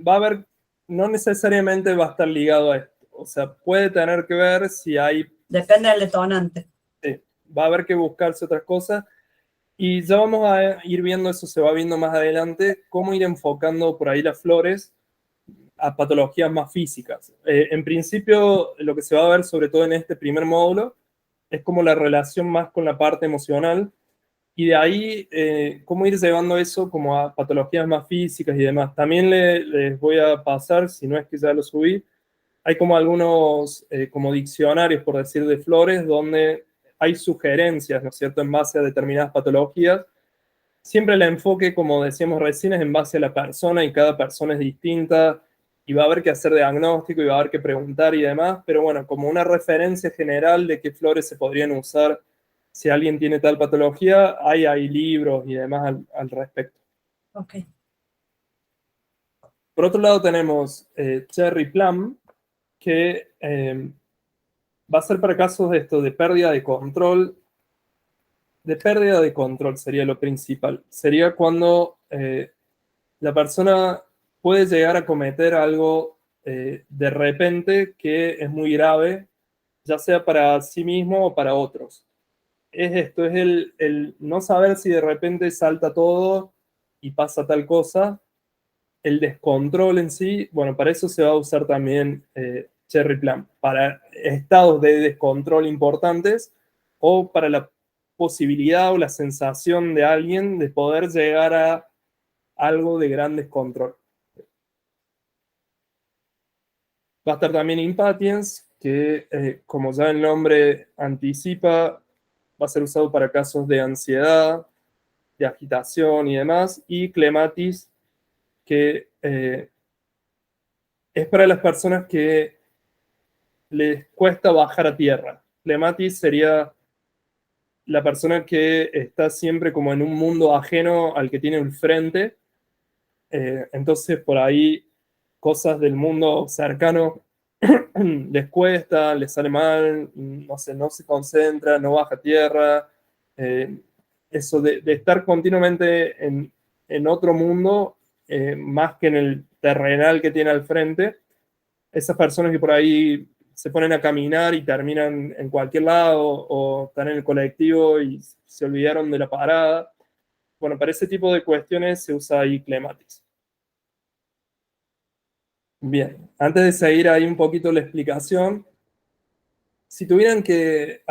A: a haber, no necesariamente va a estar ligado a esto. O sea, puede tener que ver si hay...
C: Depende del detonante.
A: Sí, va a haber que buscarse otras cosas. Y ya vamos a ir viendo, eso se va viendo más adelante, cómo ir enfocando por ahí las flores a patologías más físicas. En principio, lo que se va a ver, sobre todo en este primer módulo, es como la relación más con la parte emocional, y de ahí cómo ir llevando eso como a patologías más físicas y demás. También les voy a pasar, si no es que ya lo subí, hay como algunos como diccionarios, por decir, de flores, donde hay sugerencias, ¿no es cierto?, en base a determinadas patologías. Siempre el enfoque, como decíamos recién, es en base a la persona y cada persona es distinta y va a haber que hacer diagnóstico y va a haber que preguntar y demás, pero bueno, como una referencia general de qué flores se podrían usar si alguien tiene tal patología, hay libros y demás al respecto.
C: Ok.
A: Por otro lado tenemos Cherry Plum, que va a ser para casos de esto, de pérdida de control. De pérdida de control sería lo principal. Sería cuando la persona puede llegar a cometer algo de repente que es muy grave, ya sea para sí mismo o para otros. Es esto, es el no saber si de repente salta todo y pasa tal cosa, el descontrol en sí. Bueno, para eso se va a usar también Cherry Plum, para estados de descontrol importantes o para la posibilidad o la sensación de alguien de poder llegar a algo de gran descontrol. Va a estar también Impatience, que como ya el nombre anticipa, va a ser usado para casos de ansiedad, de agitación y demás, y Clematis, que es para las personas que les cuesta bajar a tierra. Clematis sería la persona que está siempre como en un mundo ajeno al que tiene enfrente. Entonces, por ahí, cosas del mundo cercano les cuesta, les sale mal, no sé, no se concentra, no baja a tierra. Eso de estar continuamente en otro mundo, más que en el terrenal que tiene al frente, esas personas que por ahí se ponen a caminar y terminan en cualquier lado o están en el colectivo y se olvidaron de la parada. Bueno, para ese tipo de cuestiones se usa ahí clematis. Bien, antes de seguir ahí un poquito la explicación, si tuvieran que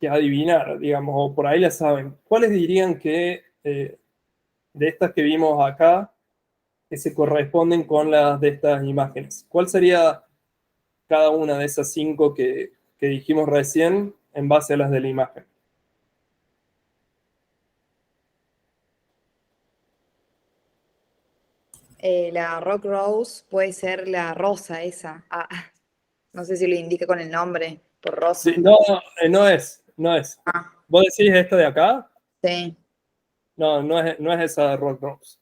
A: adivinar, digamos, o por ahí la saben, ¿cuáles dirían que de estas que vimos acá que se corresponden con las de estas imágenes? ¿Cuál sería cada una de esas 5 que dijimos recién en base a las de la imagen?
E: La Rock Rose puede ser la rosa esa. No sé si lo indica con el nombre, por rosa.
A: Sí, no, no es.
E: Ah,
A: ¿Vos decís esta de acá?
E: sí.
A: No es esa Rock Rose.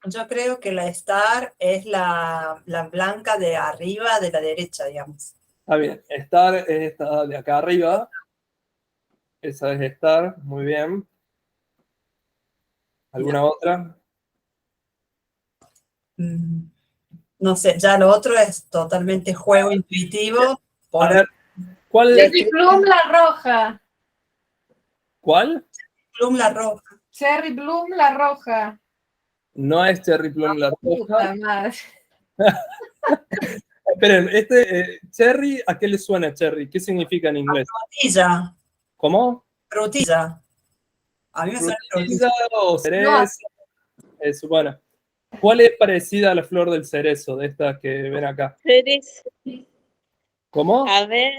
C: Yo creo que la Star es la blanca de arriba de la derecha, digamos.
A: Está bien, Star es esta de acá arriba. Esa es Star, muy bien. ¿Alguna otra?
C: No sé, ya lo otro es totalmente juego intuitivo.
A: A ver, ¿cuál?
D: Cherry Plum la roja.
A: ¿Cuál?
C: Plum la roja.
D: Cherry Plum la roja.
A: No es Cherry Plum la roja.
D: Puta madre.
A: Esperen, Cherry, ¿a qué le suena Cherry? ¿Qué significa en inglés?
C: Frutilla.
A: ¿Cómo?
C: Frutilla. A mí me suena
A: ¿Frutilla
C: frutilla.
A: o cerezo? Bueno. ¿Cuál es parecida a la flor del cerezo, de estas que ven acá?
B: Ceres.
A: ¿Cómo?
B: A ver.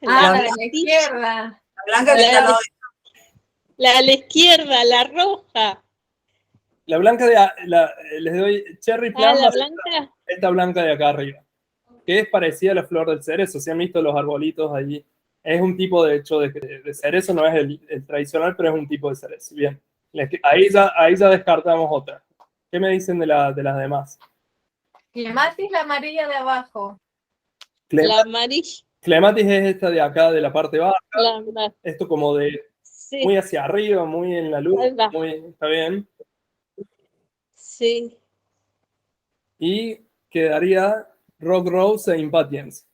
D: La de la
C: amarilla.
D: izquierda.
C: La blanca que está al lado
B: La a la izquierda, la roja.
A: La blanca les doy Cherry Plum,
B: La blanca.
A: esta blanca de acá arriba, que es parecida a la flor del cerezo. Si han visto los arbolitos allí, es un tipo de hecho de cerezo, no es el tradicional, pero es un tipo de cerezo. Bien, ahí ya descartamos otra. ¿Qué me dicen de las demás?
D: Clematis la amarilla de abajo.
B: La amarilla.
A: Clematis es esta de acá, de la parte baja.
B: La,
A: Esto como de
B: sí.
A: muy hacia arriba, muy en la luz. Está bien.
B: Sí.
A: Y quedaría Rock Rose e Impatience.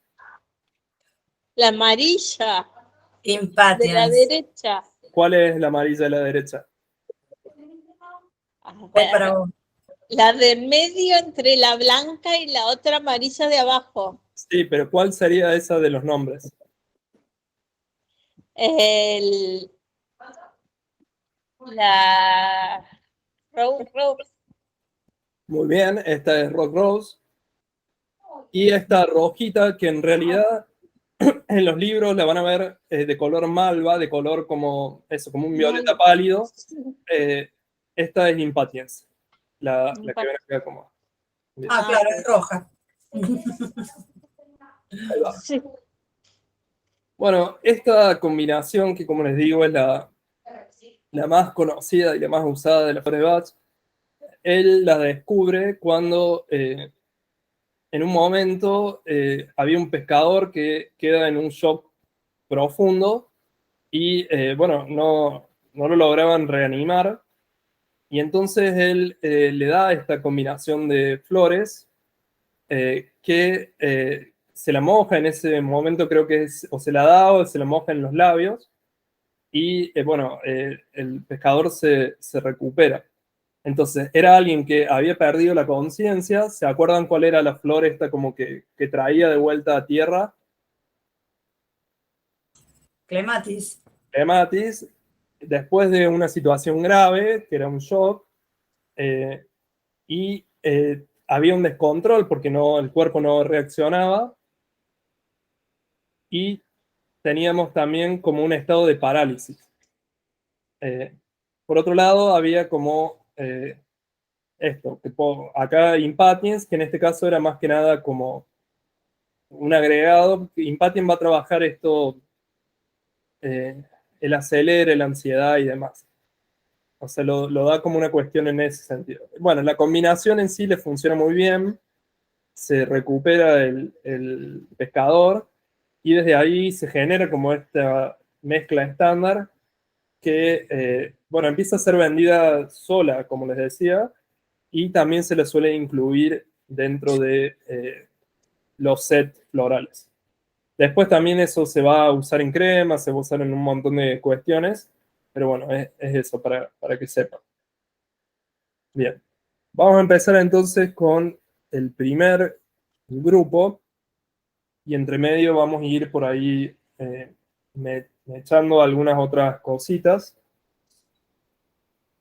B: La amarilla. De la
C: Impatience.
B: derecha.
A: ¿Cuál es la amarilla de la derecha?
B: A
C: Voy
B: ver.
C: para vos.
B: La de medio entre la blanca y la otra amarilla de abajo.
A: Sí, pero ¿cuál sería esa de los nombres?
B: La Rose.
A: Muy bien, esta es Rock Rose. Y esta rojita, que en realidad en los libros la van a ver de color malva, de color como un violeta pálido. Esta es Impatience, la que ven acá como.
C: Claro, es roja.
A: Ahí va.
B: Sí.
A: Bueno, esta combinación, que como les digo es la más conocida y la más usada de la flor de Bach, él la descubre cuando en un momento había un pescador que queda en un shock profundo y bueno, no lo lograban reanimar, y entonces él le da esta combinación de flores que se la moja en ese momento, creo que es, o se la da o se la moja en los labios, y bueno, el pescador se recupera. Entonces, era alguien que había perdido la conciencia. ¿Se acuerdan cuál era la flor esta como que traía de vuelta a tierra?
C: Clematis.
A: Clematis. Después de una situación grave, que era un shock, y había un descontrol porque el cuerpo no reaccionaba, y teníamos también como un estado de parálisis. Por otro lado, había como esto, acá Impatience, que en este caso era más que nada como un agregado. Impatience va a trabajar esto, el acelere, la ansiedad y demás. O sea, lo da como una cuestión en ese sentido. Bueno, la combinación en sí le funciona muy bien, se recupera el pescador, y desde ahí se genera como esta mezcla estándar que, bueno, empieza a ser vendida sola, como les decía, y también se le suele incluir dentro de los sets florales. Después también eso se va a usar en crema, se va a usar en un montón de cuestiones, pero bueno, es eso para que sepan. Bien, vamos a empezar entonces con el primer grupo y entre medio vamos a ir por ahí echando algunas otras cositas.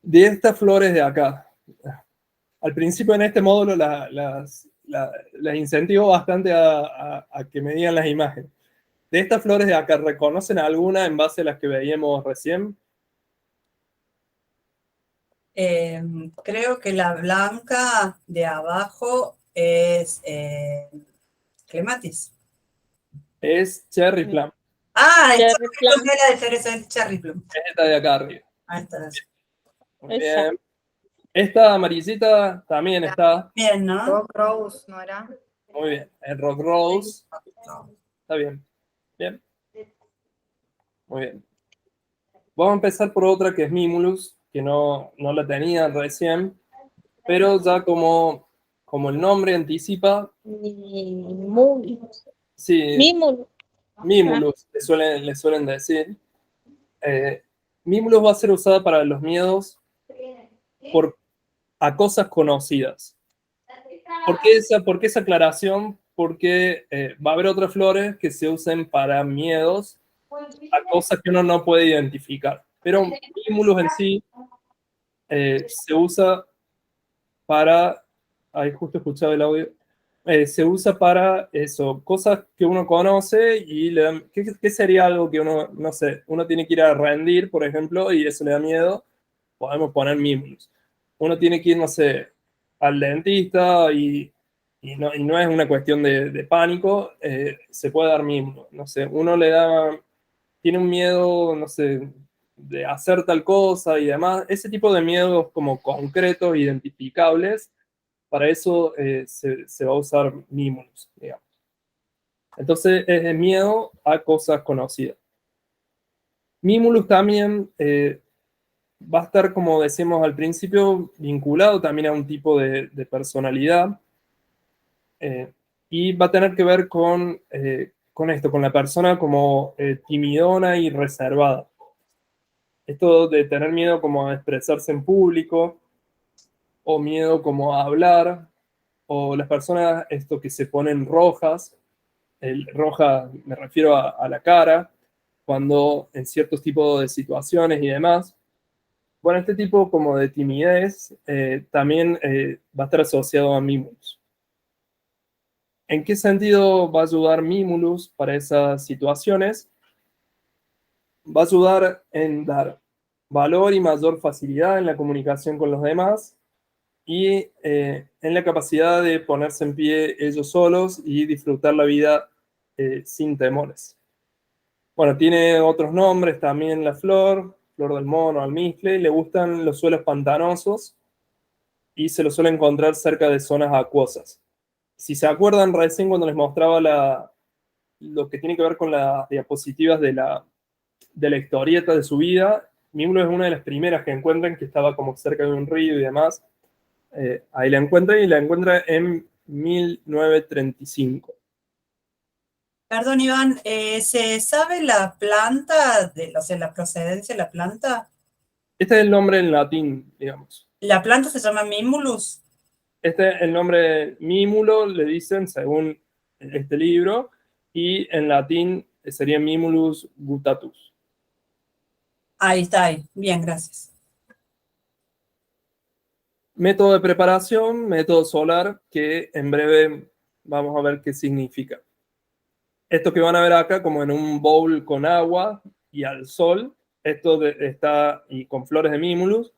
A: De estas flores de acá, al principio en este módulo las incentivo bastante a que me digan las imágenes. De estas flores de acá, ¿reconocen alguna en base a las que veíamos recién?
C: Creo que la blanca de abajo es clematis.
A: Es Cherry Plum.
C: Ah, es
B: Cherry Plum.
C: la de cereza, es cherry plum.
A: Es esta de acá arriba.
C: Ahí está.
A: Muy bien. Esta amarillita también está.
C: Bien, ¿no?
E: Rock Rose, ¿no era?
A: Muy bien. El Rock Rose. Está bien. Bien. Muy bien. Vamos a empezar por otra que es Mimulus, que no la tenía recién, pero ya como el nombre anticipa.
B: Mimulus.
A: Sí,
B: Mimulus.
A: Mimulus, le suelen decir. Mimulus va a ser usada para los miedos a cosas conocidas. ¿Por qué esa aclaración? Porque va a haber otras flores que se usen para miedos a cosas que uno no puede identificar. Pero Mimulus en sí se usa para... Ahí justo escuchaba el audio. Se usa para eso, cosas que uno conoce y le dan... ¿Qué sería algo que uno, no sé, uno tiene que ir a rendir, por ejemplo, y eso le da miedo? Podemos poner Mimulus. Uno tiene que ir, no sé, al dentista y no es una cuestión de pánico, se puede dar Mimulus. No sé, uno tiene un miedo, no sé, de hacer tal cosa y demás. Ese tipo de miedos como concretos, identificables, para eso se va a usar Mimulus, digamos. Entonces es de miedo a cosas conocidas. Mimulus también va a estar, como decíamos al principio, vinculado también a un tipo de personalidad y va a tener que ver con esto, con la persona como timidona y reservada. Esto de tener miedo como a expresarse en público o miedo como a hablar, o las personas esto que se ponen rojas, roja me refiero a la cara, cuando en ciertos tipos de situaciones y demás. Bueno, este tipo como de timidez también va a estar asociado a Mimulus. ¿En qué sentido va a ayudar Mimulus para esas situaciones? Va a ayudar en dar valor y mayor facilidad en la comunicación con los demás y en la capacidad de ponerse en pie ellos solos y disfrutar la vida sin temores. Bueno, tiene otros nombres también la flor del mono, almizcle, le gustan los suelos pantanosos y se lo suele encontrar cerca de zonas acuosas. Si se acuerdan recién cuando les mostraba lo que tiene que ver con las diapositivas de la historieta de su vida, Mimulus es una de las primeras que encuentran, que estaba como cerca de un río y demás. Ahí la encuentran y la encuentra en 1935.
C: Perdón, Iván, ¿se sabe la planta, o sea, la procedencia de la planta?
A: Este es el nombre en latín, digamos.
C: ¿La planta se llama Mimulus?
A: Este es el nombre Mimulo, le dicen, según este libro, y en latín sería Mimulus guttatus.
C: Ahí está, ahí. Bien, gracias.
A: Método de preparación, método solar, que en breve vamos a ver qué significa. Esto que van a ver acá como en un bowl con agua y al sol, está y con flores de Mimulus,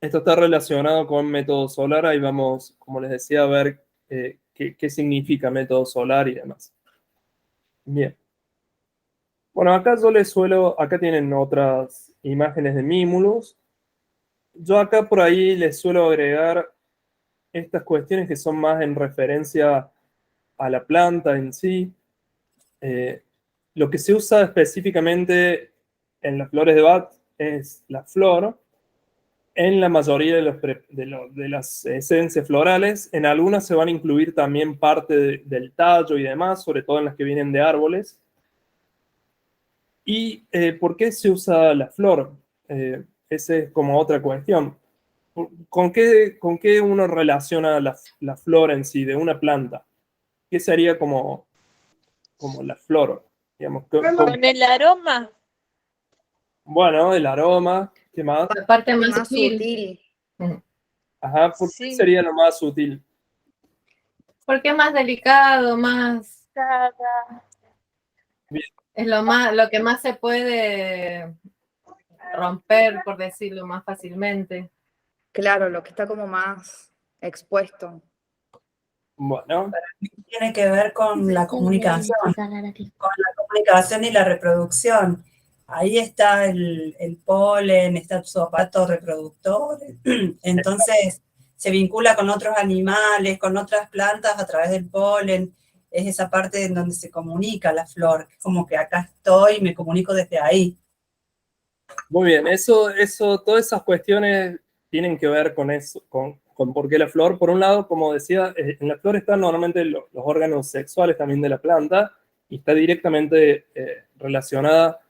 A: esto está relacionado con método solar. Ahí vamos, como les decía, a ver qué significa método solar y demás. Bien. Bueno, acá acá tienen otras imágenes de Mimulus. Yo acá por ahí les suelo agregar estas cuestiones que son más en referencia a la planta en sí. Lo que se usa específicamente en las flores de Bach es la flor, en la mayoría de las esencias florales. En algunas se van a incluir también parte del tallo y demás, sobre todo en las que vienen de árboles. ¿Y por qué se usa la flor? Esa es como otra cuestión. ¿Con qué uno relaciona la flor en sí de una planta? ¿Qué sería como la flor? Digamos,
B: Con el aroma.
A: bueno, el aroma, ¿qué más?
D: La parte más,
E: Más sutil.
A: Ajá, ¿por qué
B: Sí.
A: sería lo más útil?
D: Porque es más delicado, más
A: Bien.
D: es lo que más se puede romper, por decirlo más fácilmente.
E: Claro, lo que está como más expuesto.
A: Bueno,
C: Tiene que ver con la comunicación y la reproducción. Ahí está el polen, está su aparato reproductor. Entonces se vincula con otros animales, con otras plantas a través del polen. Es esa parte en donde se comunica la flor. Como que acá estoy y me comunico desde ahí.
A: muy bien. Todas esas cuestiones tienen que ver con eso, con por qué la flor. Por un lado, como decía, en la flor están normalmente los órganos sexuales también de la planta y está directamente relacionada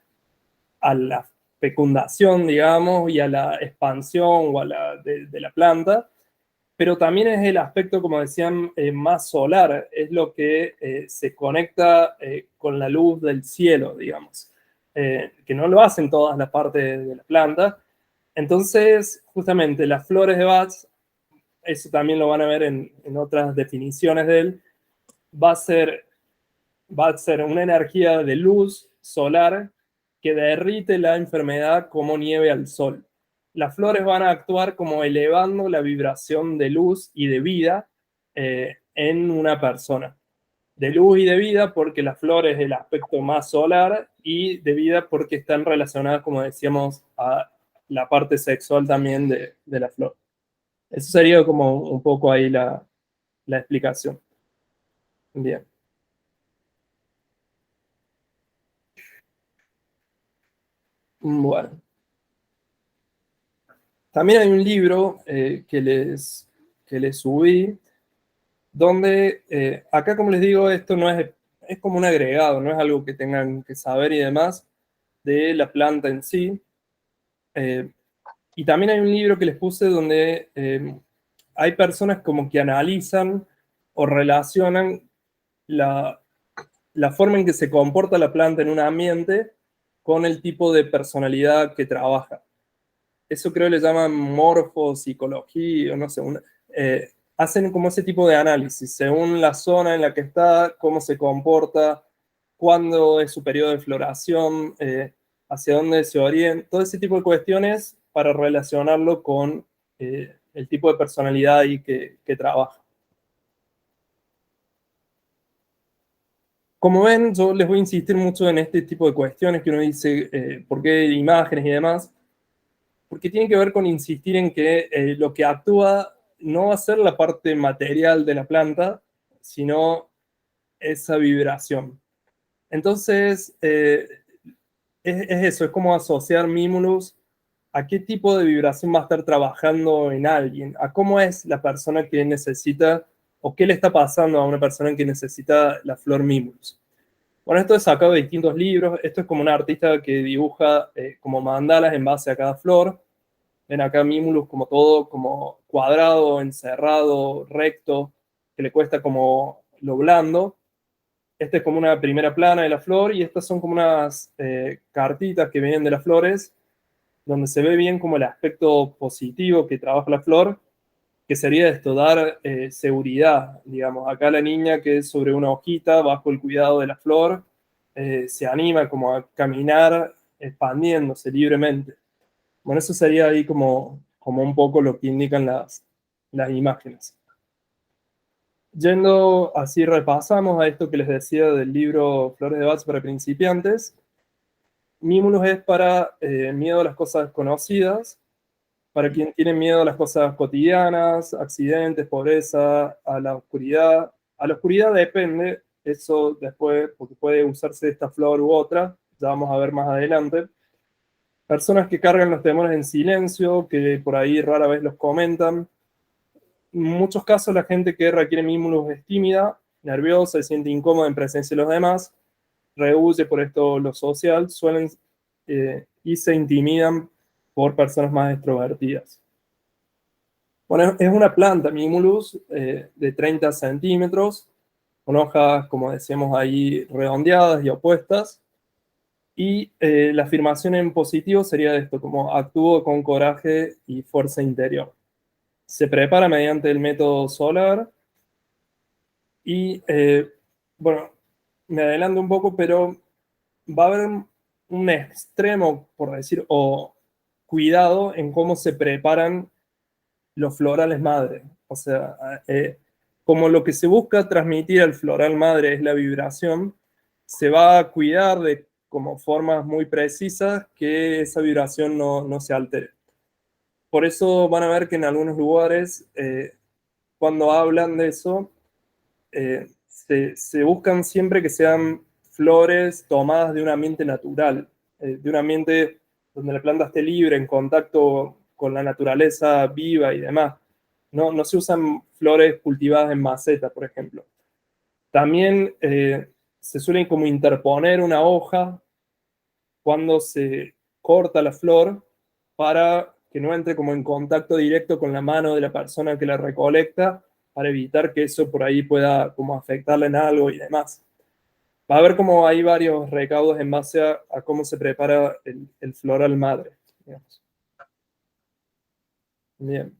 A: a la fecundación, digamos, y a la expansión o de la planta, pero también es el aspecto, como decían, más solar, es lo que se conecta con la luz del cielo, digamos, que no lo hacen todas las partes de la planta. Entonces, justamente las flores de Bach, eso también lo van a ver en otras definiciones de él, va a ser una energía de luz solar que derrite la enfermedad como nieve al sol. Las flores van a actuar como elevando la vibración de luz y de vida en una persona. De luz y de vida porque la flor es el aspecto más solar y de vida porque están relacionadas, como decíamos, a la parte sexual también de la flor. Eso sería como un poco ahí la explicación. Bien. Bueno. También hay un libro que les subí, donde acá, como les digo, esto no es como un agregado, no es algo que tengan que saber y demás de la planta en sí. Y también hay un libro que les puse donde hay personas como que analizan o relacionan la forma en que se comporta la planta en un ambiente con el tipo de personalidad que trabaja. Eso creo le llaman morfopsicología, o no sé, hacen como ese tipo de análisis, según la zona en la que está, cómo se comporta, cuándo es su periodo de floración, hacia dónde se orienta, todo ese tipo de cuestiones para relacionarlo con el tipo de personalidad ahí que trabaja. Como ven, yo les voy a insistir mucho en este tipo de cuestiones que uno dice, ¿por qué imágenes y demás? Porque tiene que ver con insistir en que lo que actúa no va a ser la parte material de la planta, sino esa vibración. Entonces, es eso, es como asociar Mimulus a qué tipo de vibración va a estar trabajando en alguien, a cómo es la persona que necesita, o qué le está pasando a una persona que necesita la flor Mimulus. Bueno, esto es sacado de distintos libros, esto es como un artista que dibuja como mandalas en base a cada flor. Ven acá Mimulus como todo como cuadrado, encerrado, recto, que le cuesta como lo blando. Este es como una primera plana de la flor y estas son como unas cartitas que vienen de las flores, donde se ve bien como el aspecto positivo que trabaja la flor, que sería esto, dar seguridad, digamos. Acá la niña que es sobre una hojita, bajo el cuidado de la flor, se anima como a caminar expandiéndose libremente. Bueno, eso sería ahí como un poco lo que indican las imágenes. Yendo así, repasamos a esto que les decía del libro Flores de Bach para principiantes. Mimulus es para miedo a las cosas conocidas, para quien tiene miedo a las cosas cotidianas, accidentes, pobreza, a la oscuridad. A la oscuridad depende, eso después, porque puede usarse esta flor u otra, ya vamos a ver más adelante. Personas que cargan los temores en silencio, que por ahí rara vez los comentan. En muchos casos la gente que requiere mimulus es tímida, nerviosa, se siente incómoda en presencia de los demás, rehuye por esto lo social, suelen y se intimidan por personas más extrovertidas. Bueno, es una planta mimulus de 30 centímetros, con hojas, como decíamos ahí, redondeadas y opuestas. Y la afirmación en positivo sería esto, como actúo con coraje y fuerza interior. Se prepara mediante el método solar y, bueno, me adelanto un poco, pero va a haber un extremo, por decir, o cuidado en cómo se preparan los florales madre. O sea, como lo que se busca transmitir al floral madre es la vibración, se va a cuidar de como formas muy precisas que esa vibración no se altere. Por eso van a ver que en algunos lugares, cuando hablan de eso, se buscan siempre que sean flores tomadas de un ambiente natural, de un ambiente donde la planta esté libre, en contacto con la naturaleza viva y demás. No se usan flores cultivadas en maceta, por ejemplo. También se suele como interponer una hoja cuando se corta la flor para que no entre como en contacto directo con la mano de la persona que la recolecta, para evitar que eso por ahí pueda como afectarle en algo y demás. Va a ver como hay varios recaudos en base a cómo se prepara el floral madre, digamos. Bien.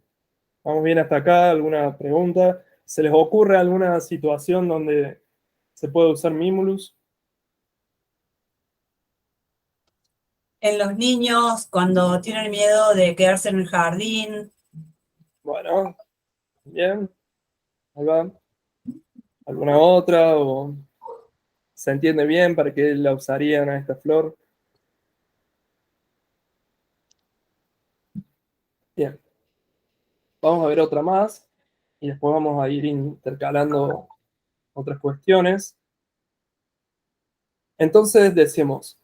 A: Vamos bien hasta acá. ¿Alguna pregunta? ¿Se les ocurre alguna situación donde se puede usar mimulus?
C: En los niños, cuando tienen miedo de quedarse en el jardín.
A: Bueno, bien. Ahí va. ¿Alguna otra? ¿O se entiende bien para qué la usarían a esta flor? Bien. Vamos a ver otra más y después vamos a ir intercalando otras cuestiones. Entonces decimos,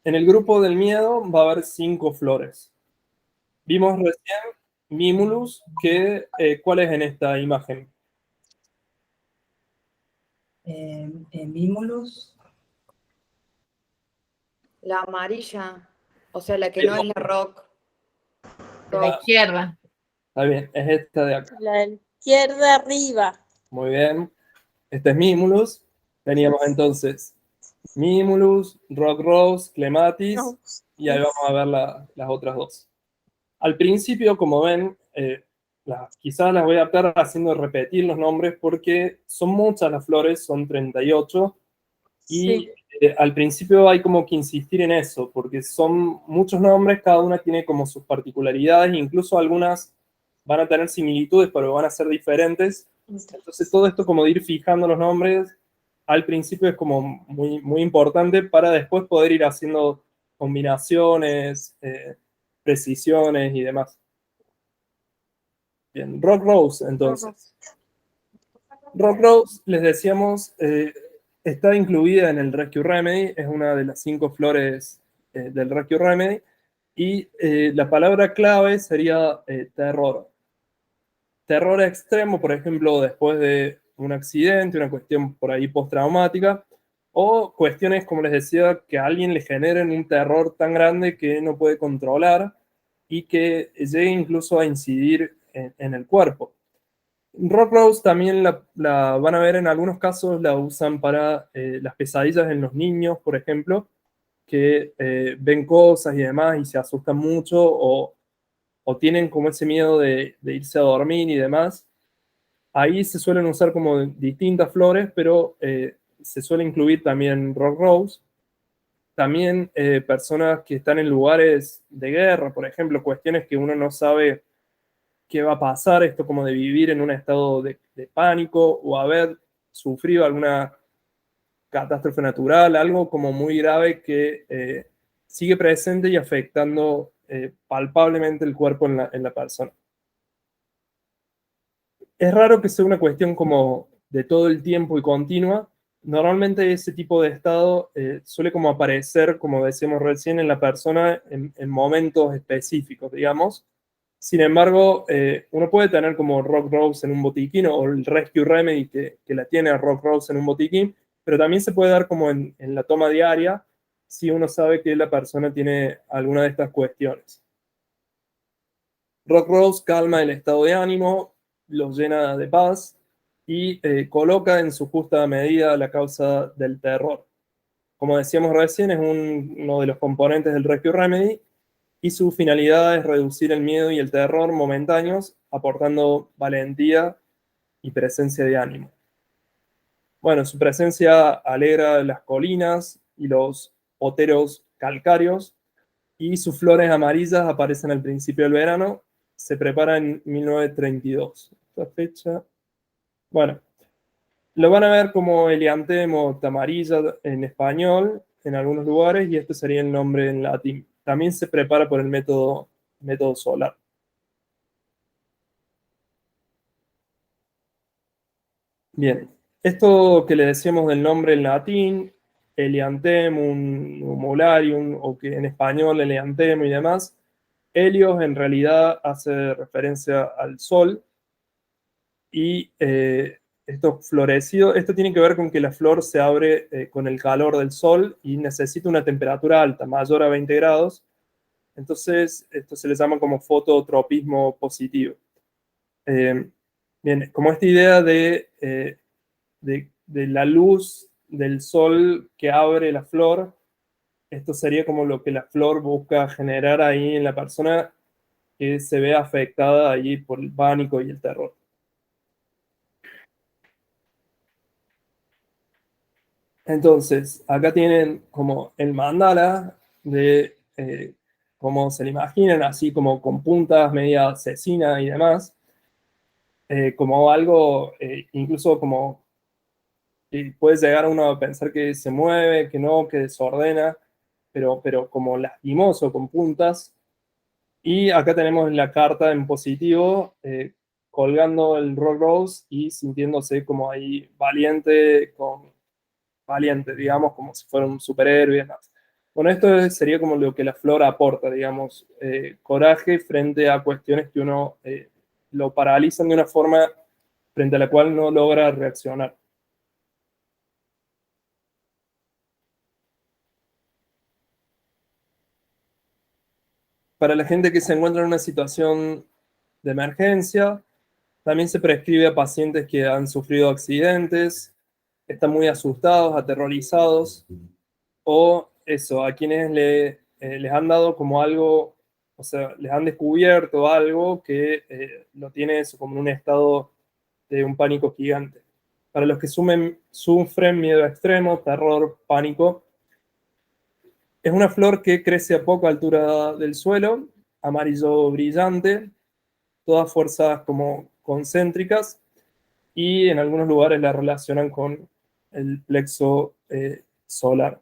A: en el grupo del miedo va a haber 5 flores. Vimos recién mimulus, que, ¿cuál es en esta imagen?
C: Mimulus.
E: La amarilla, o sea, la que no es la rock.
D: De la izquierda.
A: Está bien, es esta de acá.
B: La izquierda arriba.
A: Muy bien. Este es mimulus. Teníamos entonces mimulus, rock rose, clematis,
B: No.
A: y ahí vamos a ver las otras dos. Al principio, como ven, quizás las voy a estar haciendo repetir los nombres porque son muchas las flores, son 38, y
B: Sí.
A: al principio hay como que insistir en eso, porque son muchos nombres, cada una tiene como sus particularidades, incluso algunas van a tener similitudes, pero van a ser diferentes. Entonces todo esto como de ir fijando los nombres al principio es como muy, muy importante para después poder ir haciendo combinaciones, precisiones y demás. Bien, Rock Rose entonces. Rock Rose, les decíamos, está incluida en el Rescue Remedy, es una de las 5 flores del Rescue Remedy, y la palabra clave sería terror. Terror extremo, por ejemplo, después de un accidente, una cuestión por ahí postraumática, o cuestiones, como les decía, que a alguien le generen un terror tan grande que no puede controlar y que llegue incluso a incidir en el cuerpo. Rock Rose también la van a ver en algunos casos, la usan para las pesadillas en los niños, por ejemplo, que ven cosas y demás y se asustan mucho o tienen como ese miedo de irse a dormir y demás. Ahí se suelen usar como distintas flores, pero se suele incluir también Rock Rose. También personas que están en lugares de guerra, por ejemplo, cuestiones que uno no sabe qué va a pasar, esto como de vivir en un estado de pánico o haber sufrido alguna catástrofe natural, algo como muy grave que sigue presente y afectando palpablemente el cuerpo en la persona. Es raro que sea una cuestión como de todo el tiempo y continua, Normalmente ese tipo de estado suele como aparecer, como decíamos recién, en la persona en momentos específicos, digamos. Sin embargo, uno puede tener como Rock Rose en un botiquín o el Rescue Remedy que la tiene a Rock Rose en un botiquín, pero también se puede dar como en la toma diaria si uno sabe que la persona tiene alguna de estas cuestiones. Rock Rose calma el estado de ánimo, los llena de paz y coloca en su justa medida la causa del terror. Como decíamos recién, es uno de los componentes del Rescue Remedy y su finalidad es reducir el miedo y el terror momentáneos, aportando valentía y presencia de ánimo. Bueno, su presencia alegra las colinas y los oteros calcáreos y sus flores amarillas aparecen al principio del verano. Se prepara en 1932. Esta fecha. Bueno, lo van a ver como Helianthemum o tamarilla en español en algunos lugares y este sería el nombre en latín. También se prepara por el método solar. Bien, esto que le decíamos del nombre en latín, Helianthemum, Humularium, o que en español Helianthemum y demás, Helios en realidad hace referencia al sol y esto florecido, esto tiene que ver con que la flor se abre con el calor del sol y necesita una temperatura alta, mayor a 20 grados. Entonces, esto se le llama como fototropismo positivo. Bien, como esta idea de la luz del sol que abre la flor, esto sería como lo que la flor busca generar ahí en la persona que se ve afectada allí por el pánico y el terror. Entonces, acá tienen como el mandala de cómo se le imaginan, así como con puntas media asesina y demás, como algo, incluso como que puede llegar uno a pensar que se mueve, que no, que desordena, pero como lastimoso, con puntas. Y acá tenemos la carta en positivo, colgando el Rock Rose y sintiéndose como ahí valiente, digamos, como si fuera un superhéroe y demás. Bueno, esto sería como lo que la flor aporta, digamos, coraje frente a cuestiones que uno lo paralizan de una forma frente a la cual no logra reaccionar. Para la gente que se encuentra en una situación de emergencia, también se prescribe a pacientes que han sufrido accidentes, están muy asustados, aterrorizados, o eso, a quienes les han dado como algo, o sea, les han descubierto algo que lo tiene eso como en un estado de un pánico gigante. Para los que sufren miedo extremo, terror, pánico, es una flor que crece a poca altura del suelo, amarillo brillante, todas fuerzas como concéntricas, y en algunos lugares la relacionan con el plexo solar.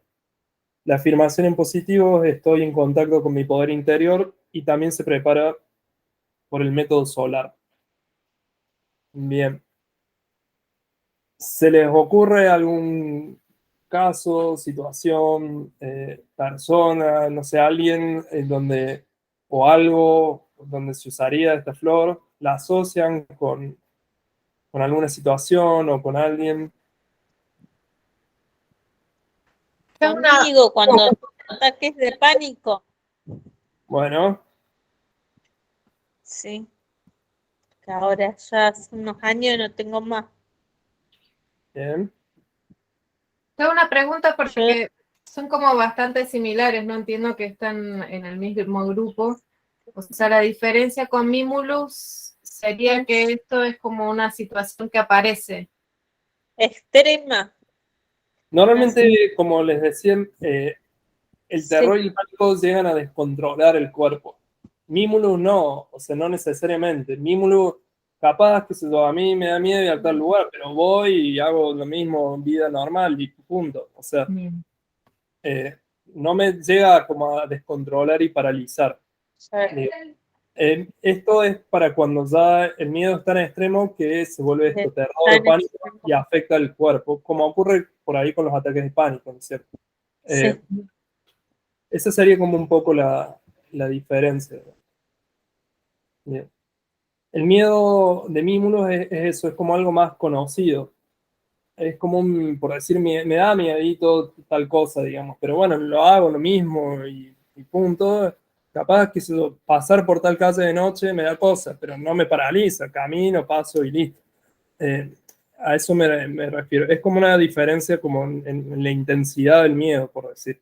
A: La afirmación en positivo es estoy en contacto con mi poder interior y también se prepara por el método solar. Bien. ¿Se les ocurre algún caso, situación, persona, no sé, alguien donde, o algo donde se usaría esta flor? ¿La asocian con alguna situación o con alguien?
B: Conmigo, cuando ataques de pánico.
A: Bueno,
B: Sí, que ahora ya hace unos años no tengo más.
A: bien.
D: Tengo una pregunta porque son como bastante similares, no entiendo que están en el mismo grupo. O sea, la diferencia con Mimulus sería que esto es como una situación que aparece.
B: Extrema.
A: Normalmente, como les decía, el terror
B: Sí.
A: y el pánico llegan a descontrolar el cuerpo. Mimulus no, o sea, no necesariamente. Mimulus, capaz, que a mí me da miedo ir a tal lugar, pero voy y hago lo mismo en vida normal y punto. O sea, no me llega como a descontrolar y paralizar.
B: Sí.
A: Esto es para cuando ya el miedo está en extremo que se vuelve esto terror o pánico y afecta al cuerpo, como ocurre por ahí con los ataques de pánico, ¿no es cierto?
B: Sí.
A: Esa sería como un poco la diferencia. Bien. El miedo de Mimulus es eso, es como algo más conocido. Es como por decir, me da miedito tal cosa, digamos, pero bueno, lo hago lo mismo y punto. Capaz que pasar por tal calle de noche me da cosa, pero no me paraliza, camino, paso y listo. A eso me refiero. Es como una diferencia como en la intensidad del miedo, por decir,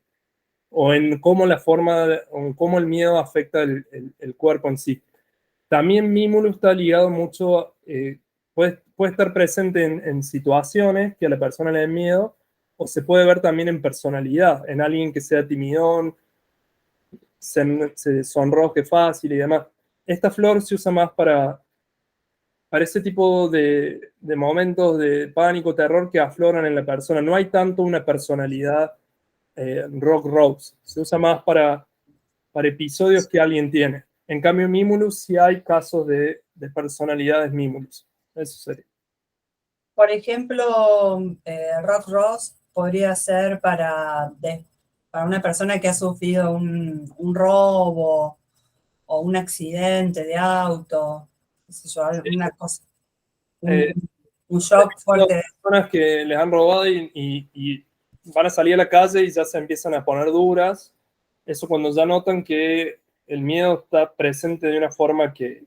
A: o en cómo o en cómo el miedo afecta el cuerpo en sí. También Mimulus está ligado mucho, puede estar presente en situaciones que a la persona le den miedo, o se puede ver también en personalidad, en alguien que sea timidón, se sonroje fácil y demás. Esta flor se usa más para ese tipo de momentos de pánico, terror que afloran en la persona. No hay tanto una personalidad rock rose, se usa más para episodios que alguien tiene. En cambio, Mimulus sí hay casos de personalidades Mimulus. Eso sería.
C: Por ejemplo, Rock Rose podría ser para una persona que ha sufrido un robo o un accidente de auto, qué sé yo, alguna cosa, un shock fuerte.
A: Personas que les han robado y van a salir a la calle y ya se empiezan a poner duras. Eso cuando ya notan que el miedo está presente de una forma que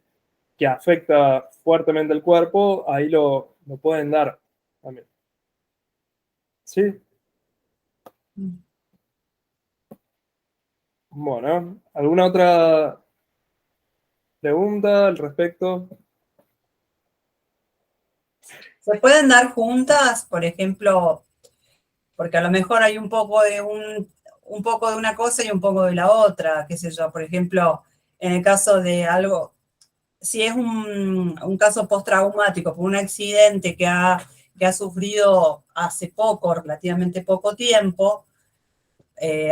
A: afecta fuertemente el cuerpo, ahí lo pueden dar también. Sí. Bueno, ¿alguna otra pregunta al respecto?
C: Se pueden dar juntas, por ejemplo, porque a lo mejor hay un poco de una cosa y un poco de la otra, qué sé yo, por ejemplo, en el caso de algo, si es un caso postraumático por un accidente que ha sufrido hace poco, relativamente poco tiempo,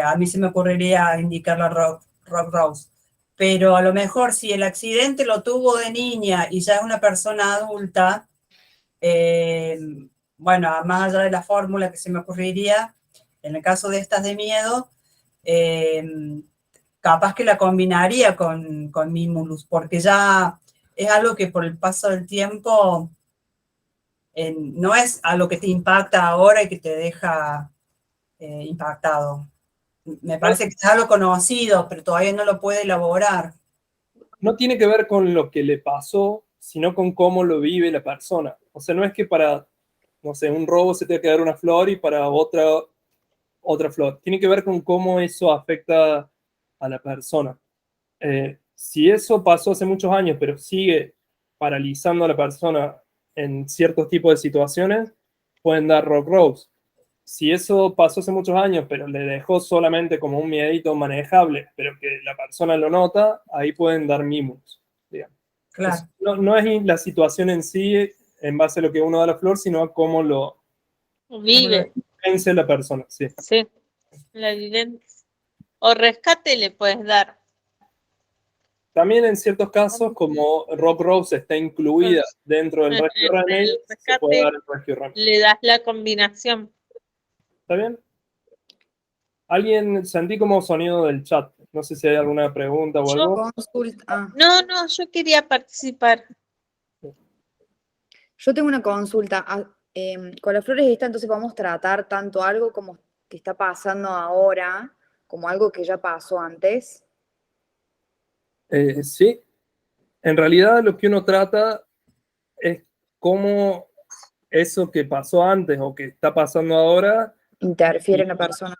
C: a mí se me ocurriría indicar la Rock Rose. Pero a lo mejor si el accidente lo tuvo de niña y ya es una persona adulta, bueno, más allá de la fórmula que se me ocurriría, en el caso de estas de miedo, capaz que la combinaría con Mimulus, porque ya es algo que por el paso del tiempo no es algo que te impacta ahora y que te deja impactado. Me parece que es algo conocido, pero todavía no lo puede elaborar.
A: No tiene que ver con lo que le pasó, sino con cómo lo vive la persona. O sea, no es que para, no sé, un robo se te va a quedar una flor y para otra flor. Tiene que ver con cómo eso afecta a la persona. Si eso pasó hace muchos años, pero sigue paralizando a la persona en ciertos tipos de situaciones, pueden dar rock rose. Si eso pasó hace muchos años, pero le dejó solamente como un miedito manejable, pero que la persona lo nota, ahí pueden dar mimos. Digamos.
C: Claro.
A: No es la situación en sí, en base a lo que uno da a la flor, sino a cómo lo
B: vive.
A: Vence la persona, sí.
B: Sí, la vivencia. O rescate le puedes dar.
A: También en ciertos casos, como Rock Rose está incluida dentro del Rescue Remedy, se puede dar el Rescue Remedy.
B: Le das la combinación.
A: ¿Está bien? Alguien, sentí como sonido del chat. No sé si hay alguna pregunta o algo.
B: No, yo quería participar.
E: Yo tengo una consulta. Con las flores esta, entonces vamos a tratar tanto algo como que está pasando ahora, como algo que ya pasó antes.
A: Sí. En realidad lo que uno trata es cómo eso que pasó antes o que está pasando ahora
E: interfiere en la persona.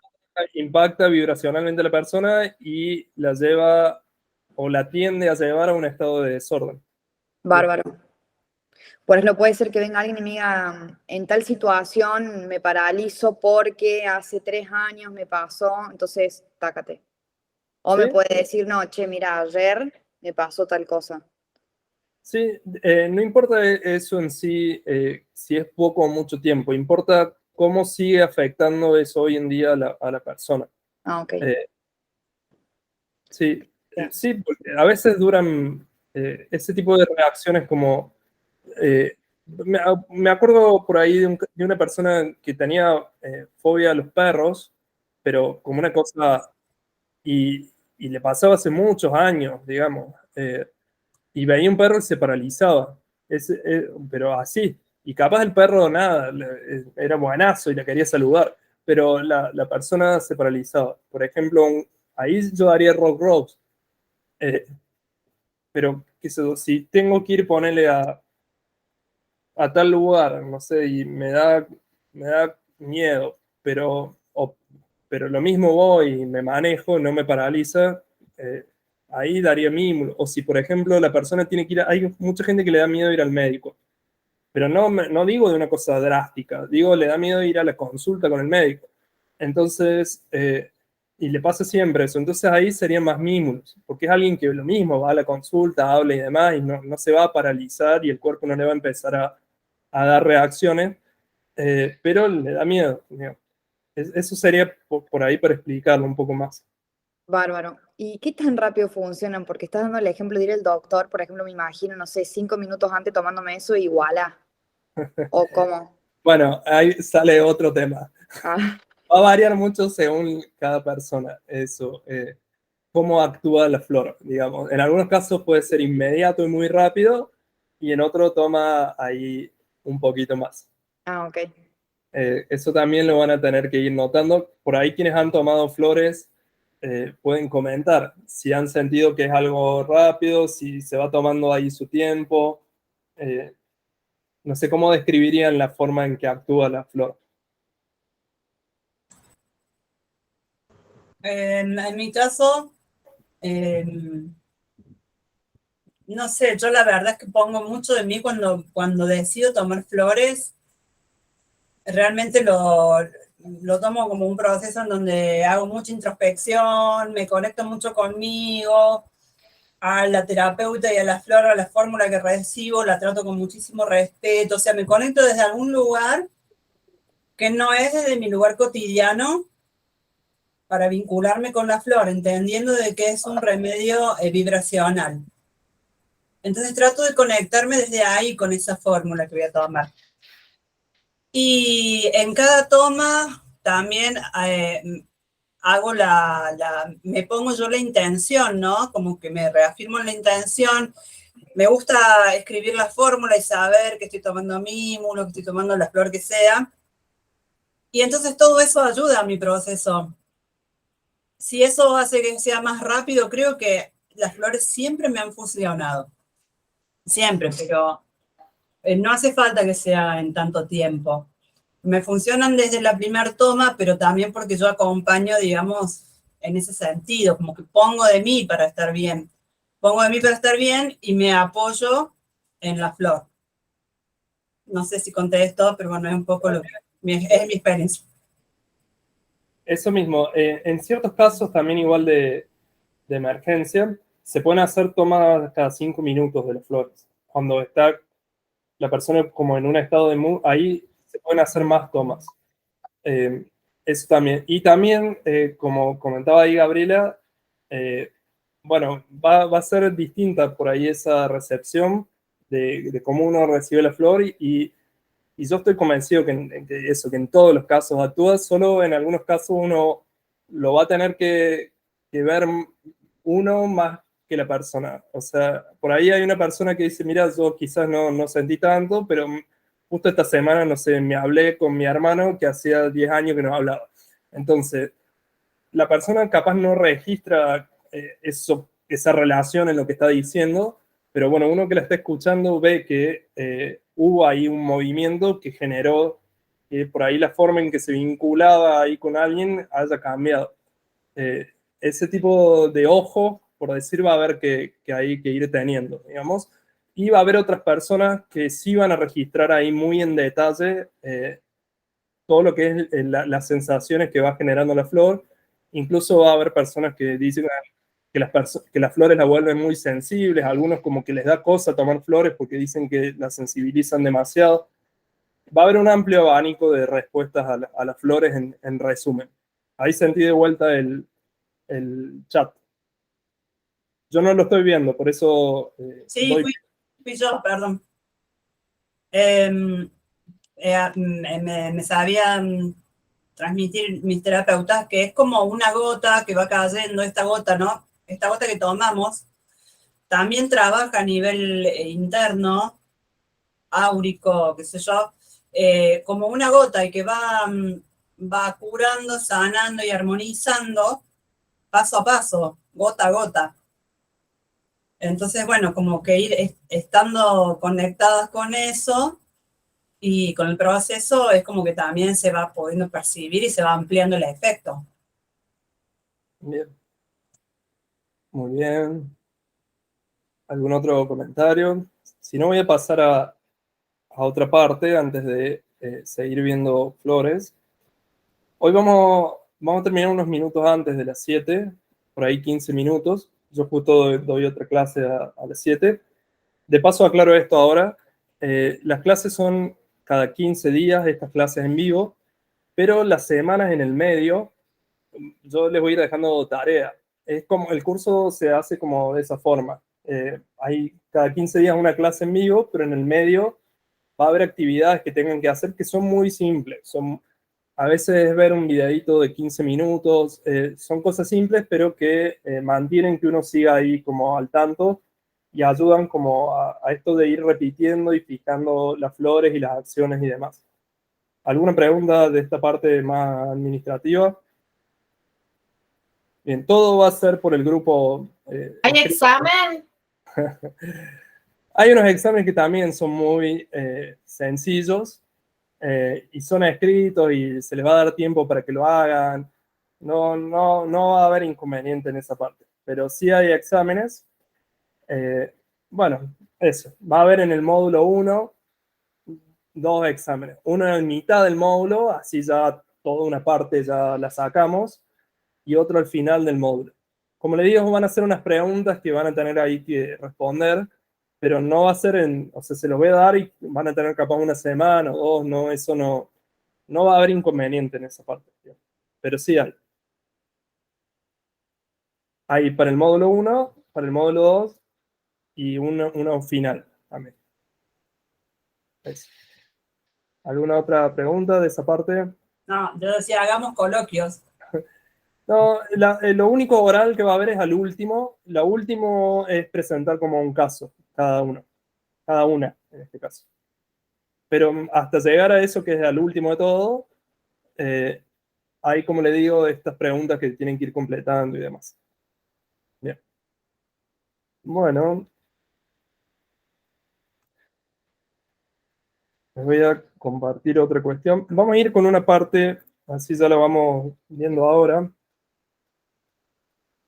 A: Impacta vibracionalmente a la persona y la lleva o la tiende a llevar a un estado de desorden.
E: Bárbaro. Por ejemplo, puede ser que venga alguien y me diga, en tal situación me paralizo porque hace 3 años me pasó, entonces, tácate. O
A: ¿Sí?
E: me puede decir, no, che, mira, ayer me pasó tal cosa.
A: Sí, no importa eso en sí, si es poco o mucho tiempo, importa cómo sigue afectando eso hoy en día a la persona.
E: Ah, ok.
A: Sí, Sí, porque a veces duran ese tipo de reacciones como... me acuerdo por ahí de una persona que tenía fobia a los perros, pero como una cosa... Y le pasaba hace muchos años, digamos. Y veía un perro y se paralizaba. Pero así. Y capaz el perro nada, era buenazo y le quería saludar. Pero la persona se paralizaba. Por ejemplo, ahí yo daría Rock Rose. Pero qué sé yo, si tengo que ir ponerle a tal lugar, no sé, y me da miedo, pero lo mismo voy y me manejo, no me paraliza, ahí daría mínimo. O si, por ejemplo, la persona tiene que ir, hay mucha gente que le da miedo ir al médico, pero no digo de una cosa drástica, digo, le da miedo ir a la consulta con el médico. Entonces, y le pasa siempre eso, entonces ahí serían más mínimos, porque es alguien que lo mismo va a la consulta, habla y demás, y no se va a paralizar y el cuerpo no le va a empezar a dar reacciones, pero le da miedo. Digamos. Eso sería por ahí para explicarlo un poco más.
E: Bárbaro. ¿Y qué tan rápido funcionan? Porque estás dando el ejemplo de ir al doctor, por ejemplo, me imagino, no sé, 5 minutos antes tomándome eso y voilà. ¿O cómo?
A: Bueno, ahí sale otro tema.
E: Ah,
A: Va a variar mucho según cada persona, eso, cómo actúa la flor, digamos. En algunos casos puede ser inmediato y muy rápido, y en otro toma ahí un poquito más.
E: ok.
A: Eso también lo van a tener que ir notando. Por ahí quienes han tomado flores pueden comentar si han sentido que es algo rápido, si se va tomando ahí su tiempo. No sé cómo describirían la forma en que actúa la flor.
C: En mi caso, no sé, yo la verdad es que pongo mucho de mí cuando decido tomar flores. Realmente lo tomo como un proceso en donde hago mucha introspección, me conecto mucho conmigo, a la terapeuta y a la flor, a la fórmula que recibo, la trato con muchísimo respeto, o sea, me conecto desde algún lugar que no es desde mi lugar cotidiano para vincularme con la flor, entendiendo de que es un remedio vibracional. Entonces trato de conectarme desde ahí con esa fórmula que voy a tomar. Y en cada toma también hago me pongo yo la intención, ¿no? Como que me reafirmo en la intención. Me gusta escribir la fórmula y saber que estoy tomando mínimo, que estoy tomando la flor que sea. Y entonces todo eso ayuda a mi proceso. Si eso hace que sea más rápido, creo que las flores siempre me han funcionado. Siempre, pero no hace falta que sea en tanto tiempo. Me funcionan desde la primera toma, pero también porque yo acompaño, digamos, en ese sentido, como que pongo de mí para estar bien. Pongo de mí para estar bien y me apoyo en la flor. No sé si conté esto, pero bueno, es un poco es mi experiencia.
A: Eso mismo, en ciertos casos también igual de emergencia, se pueden hacer tomas cada 5 minutos de las flores. Cuando está la persona como en un estado de mood, ahí se pueden hacer más tomas. Eso también. Y también, como comentaba ahí Gabriela, bueno, va a ser distinta por ahí esa recepción de cómo uno recibe la flor y yo estoy convencido que en todos los casos actúa, solo en algunos casos uno lo va a tener que ver uno más que la persona. O sea, por ahí hay una persona que dice, mira, yo quizás no sentí tanto, pero justo esta semana, no sé, me hablé con mi hermano que hacía 10 años que no hablaba. Entonces, la persona capaz no registra esa relación en lo que está diciendo, pero bueno, uno que la está escuchando ve que hubo ahí un movimiento que generó que por ahí la forma en que se vinculaba ahí con alguien haya cambiado. Ese tipo de ojo, por decir, va a haber que hay que ir teniendo, digamos, y va a haber otras personas que sí van a registrar ahí muy en detalle todo lo que es las sensaciones que va generando la flor. Incluso va a haber personas que dicen que las flores la vuelven muy sensibles, algunos como que les da cosa tomar flores porque dicen que las sensibilizan demasiado. Va a haber un amplio abanico de respuestas a las flores en resumen. Ahí sentí de vuelta el chat. Yo no lo estoy viendo, por eso...
C: Sí, fui yo, perdón. Me sabían transmitir mis terapeutas que es como una gota que va cayendo, esta gota, ¿no? Esta gota que tomamos también trabaja a nivel interno, áurico, qué sé yo, como una gota y que va curando, sanando y armonizando paso a paso, gota a gota. Entonces, bueno, como que ir estando conectadas con eso y con el proceso es como que también se va pudiendo percibir y se va ampliando el efecto.
A: Bien. Muy bien. ¿Algún otro comentario? Si no, voy a pasar a otra parte antes de seguir viendo flores. Hoy vamos a terminar unos minutos antes de las 7, por ahí 15 minutos. Yo justo doy otra clase a las 7. De paso, aclaro esto ahora. Las clases son cada 15 días, estas clases en vivo, pero las semanas en el medio, yo les voy a ir dejando tarea. Es como, el curso se hace como de esa forma. Hay cada 15 días una clase en vivo, pero en el medio va a haber actividades que tengan que hacer que son muy simples. A veces es ver un videito de 15 minutos, son cosas simples, pero que mantienen que uno siga ahí como al tanto y ayudan como a esto de ir repitiendo y fijando las flores y las acciones y demás. ¿Alguna pregunta de esta parte más administrativa? Bien, todo va a ser por el grupo.
D: ¿Hay examen?
A: Hay unos exámenes que también son muy sencillos y son escritos y se les va a dar tiempo para que lo hagan. No va a haber inconveniente en esa parte, pero sí hay exámenes. Bueno, eso. Va a haber en el módulo 1 2 exámenes. Uno en mitad del módulo, así ya toda una parte ya la sacamos, y otro al final del módulo. Como le digo, van a ser unas preguntas que van a tener ahí que responder, pero no va a ser o sea, se los voy a dar y van a tener capaz una semana o dos, no, eso no va a haber inconveniente en esa parte. Pero sí hay. Hay para el módulo 1, para el módulo 2 y uno final también. Eso. ¿Alguna otra pregunta de esa parte?
C: No, yo decía, hagamos coloquios.
A: No, lo único oral que va a haber es al último. Lo último es presentar como un caso, cada una en este caso. Pero hasta llegar a eso que es al último de todo, hay, como le digo, estas preguntas que tienen que ir completando y demás. Bien. Bueno. Les voy a compartir otra cuestión. Vamos a ir con una parte, así ya la vamos viendo ahora.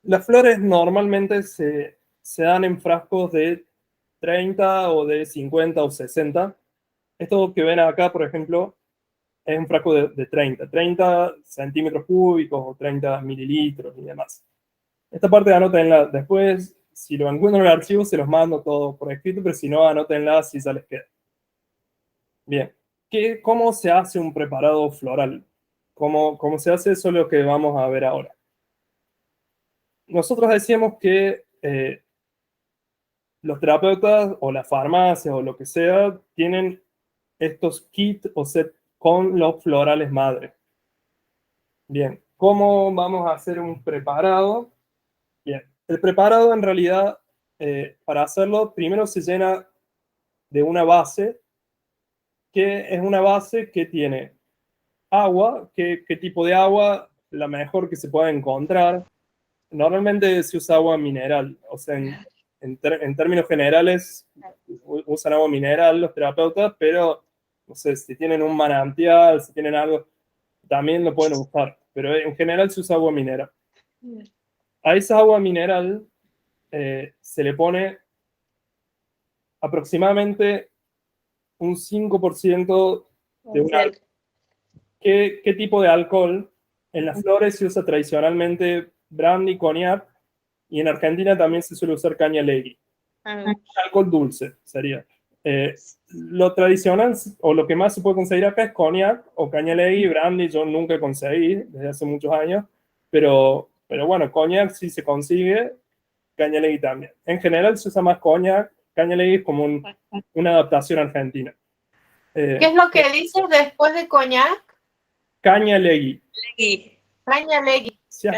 A: Las flores normalmente se dan en frascos de 30 o de 50 o 60. Esto que ven acá, por ejemplo, es un frasco de 30 centímetros cúbicos o 30 mililitros y demás. Esta parte anótenla después. Si lo encuentro en el archivo, se los mando todo por escrito, pero si no, anótenla si ya les queda. Bien. ¿Cómo se hace un preparado floral? ¿Cómo se hace? Eso es lo que vamos a ver ahora. Nosotros decíamos que los terapeutas o las farmacias o lo que sea tienen estos kits o set con los florales madre. Bien, ¿cómo vamos a hacer un preparado? Bien, el preparado en realidad, para hacerlo, primero se llena de una base, que es una base que tiene agua. ¿Qué tipo de agua? La mejor que se pueda encontrar. Normalmente se usa agua mineral, o sea, en términos generales usan agua mineral los terapeutas, pero no sé, si tienen un manantial, si tienen algo, también lo pueden usar, pero en general se usa agua mineral. A esa agua mineral se le pone aproximadamente un 5% de un alcohol. ¿Qué tipo de alcohol? En las flores se usa tradicionalmente brandy, cognac, y en Argentina también se suele usar caña legui. Alcohol dulce sería. Lo tradicional, o lo que más se puede conseguir acá es cognac o caña legui. Brandy yo nunca conseguí desde hace muchos años, pero bueno, cognac sí se consigue, Cañalegui también. En general se usa más coñac. Cañalegui es como una adaptación argentina.
D: ¿Qué es lo que dices después de coñac?
A: Cañalegui.
D: Cañalegui.
A: Si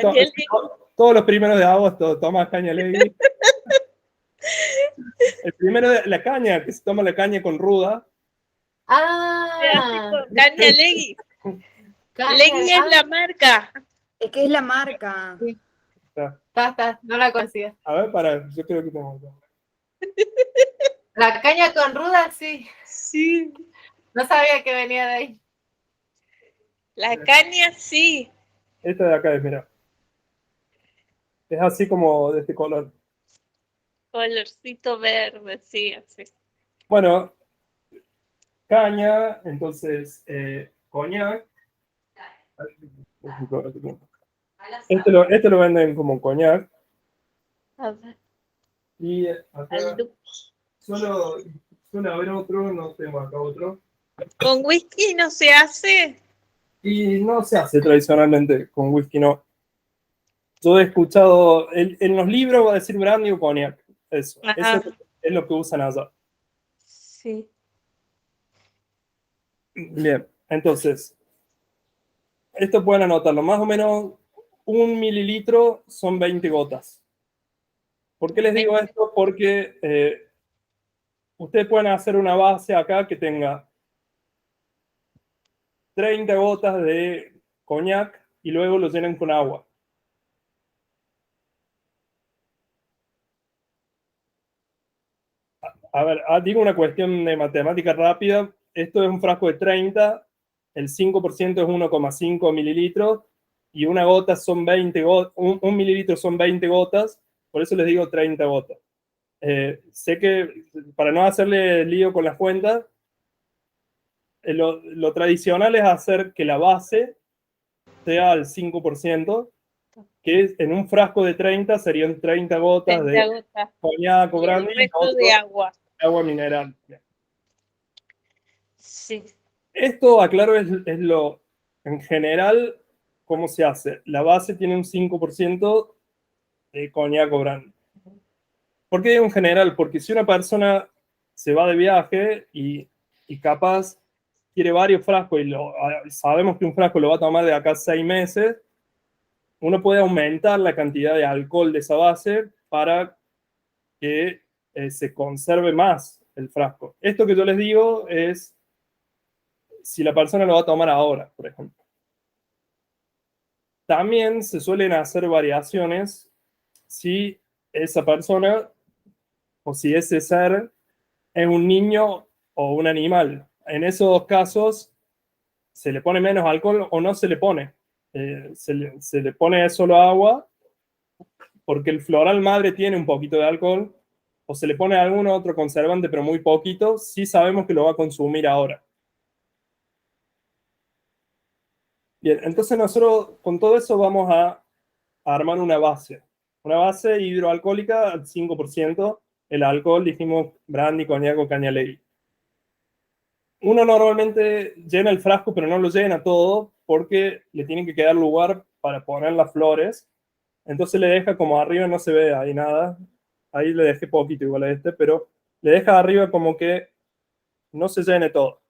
A: todos los primeros de agosto tomas Cañalegui. El primero de la caña, que se toma la caña con ruda.
B: Cañalegui. Legui es la marca.
E: Es que es la marca.
D: Sí. Está, no la conocía.
A: A ver, yo creo que tengo.
D: La caña con ruda, sí.
B: Sí.
D: No sabía que venía de ahí.
B: La caña, sí.
A: Esta de acá es, mira. Es así como de este color.
B: Colorcito verde, sí, así.
A: Bueno, caña, entonces, coñac. Este lo venden como coñac.
B: A ver,
A: Y acá suele haber otro, no tengo acá otro.
B: ¿con whisky no se hace?
A: Y no se hace tradicionalmente con whisky, no. Yo he escuchado, en los libros va a decir brandy o cognac. Eso es lo que usan allá.
B: Sí.
A: Bien, entonces, esto pueden anotarlo. Más o menos 1 mililitro son 20 gotas. ¿Por qué les digo esto? Porque ustedes pueden hacer una base acá que tenga 30 gotas de coñac y luego lo llenan con agua. A ver, digo una cuestión de matemática rápida. Esto es un frasco de 30, el 5% es 1,5 mililitros y una gota son 20 gotas, un mililitro son 20 gotas, por eso les digo 30 gotas. Sé que para no hacerle lío con las cuentas, lo tradicional es hacer que la base sea al 5%, que en un frasco de 30 serían 30 gotas de coñac o brandy y
B: resto de agua.
A: Agua mineral.
B: Sí.
A: Esto, aclaro, es lo, en general, cómo se hace. La base tiene un 5% de coñac o brandy. ¿Por qué digo en general? Porque si una persona se va de viaje y capaz quiere varios frascos y sabemos que un frasco lo va a tomar de acá a 6 meses, uno puede aumentar la cantidad de alcohol de esa base para que se conserve más el frasco. Esto que yo les digo es si la persona lo va a tomar ahora, por ejemplo. También se suelen hacer variaciones si esa persona o si ese ser es un niño o un animal. En esos dos casos se le pone menos alcohol o no se le pone. Se le pone solo agua porque el floral madre tiene un poquito de alcohol, o se le pone algún otro conservante, pero muy poquito, sí sabemos que lo va a consumir ahora. Bien, entonces nosotros con todo eso vamos a armar una base hidroalcohólica al 5%, el alcohol, dijimos brandy, coñac o cañalegui. Uno normalmente llena el frasco, pero no lo llena todo porque le tiene que quedar lugar para poner las flores. Entonces le deja como arriba, no se ve ahí nada. Ahí le dejé poquito igual a este, pero le deja arriba como que no se llene todo.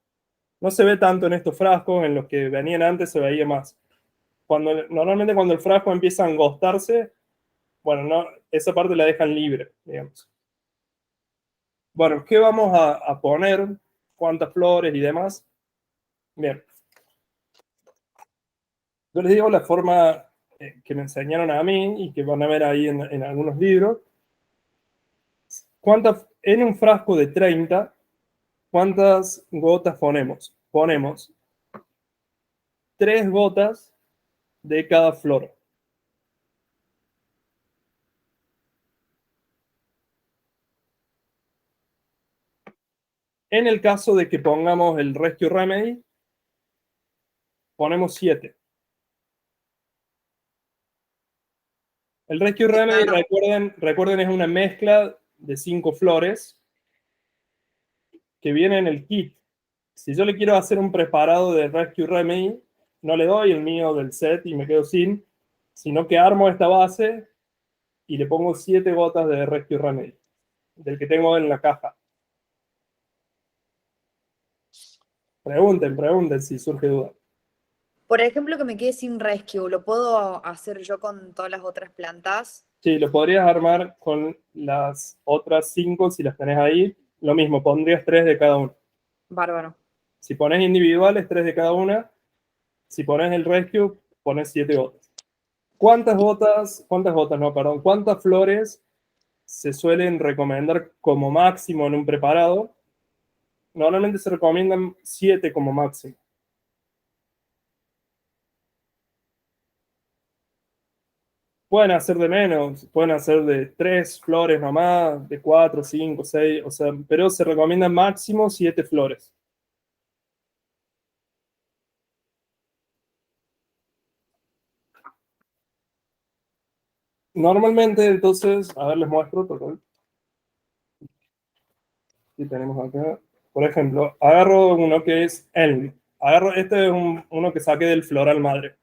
A: No se ve tanto en estos frascos, en los que venían antes se veía más. Normalmente cuando el frasco empieza a angostarse, bueno, no, esa parte la dejan libre, digamos. Bueno, ¿qué vamos a poner? ¿Cuántas flores y demás? Bien. Yo les digo la forma que me enseñaron a mí y que van a ver ahí en algunos libros. En un frasco de 30, ¿cuántas gotas ponemos? Ponemos 3 gotas de cada flor. En el caso de que pongamos el Rescue Remedy, ponemos 7. El Rescue Remedy, recuerden, es una mezcla de 5 flores que viene en el kit. Si yo le quiero hacer un preparado de Rescue Remedy, no le doy el mío del set y me quedo sin, sino que armo esta base y le pongo 7 gotas de Rescue Remedy, del que tengo en la caja. Pregunten si surge duda.
E: Por ejemplo, que me quede sin rescue, ¿lo puedo hacer yo con todas las otras plantas?
A: Sí, lo podrías armar con las otras 5 si las tenés ahí. Lo mismo, pondrías 3 de cada una.
E: Bárbaro.
A: Si pones individuales, 3 de cada una. Si pones el rescue, pones 7 gotas. ¿Cuántas gotas no, perdón, cuántas flores se suelen recomendar como máximo en un preparado? Normalmente se recomiendan 7 como máximo. Pueden hacer de menos, pueden hacer de 3 flores nomás, de 4, 5, 6, o sea, pero se recomiendan máximo 7 flores. Normalmente, entonces, a ver, les muestro. Y tenemos acá, por ejemplo, agarro uno que es Elm. Este es uno que saqué del floral madre.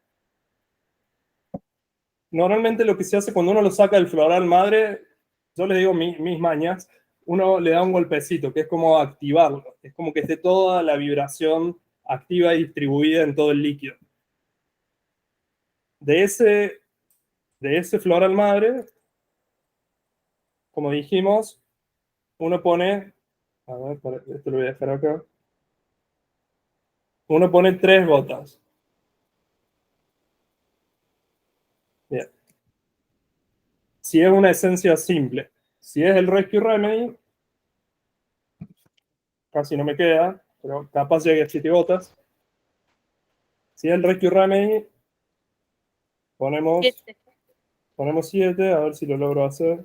A: Normalmente lo que se hace cuando uno lo saca del floral madre, yo les digo mis mañas, uno le da un golpecito, que es como activarlo. Es como que esté toda la vibración activa y distribuida en todo el líquido. De ese floral madre, como dijimos, uno pone, a ver, esto lo voy a dejar acá, uno pone 3 gotas. Bien. Si es una esencia simple. Si es el Rescue Remedy, casi no me queda, pero capaz llegue a 7 gotas. Si es el Rescue Remedy, ponemos 7, a ver si lo logro hacer.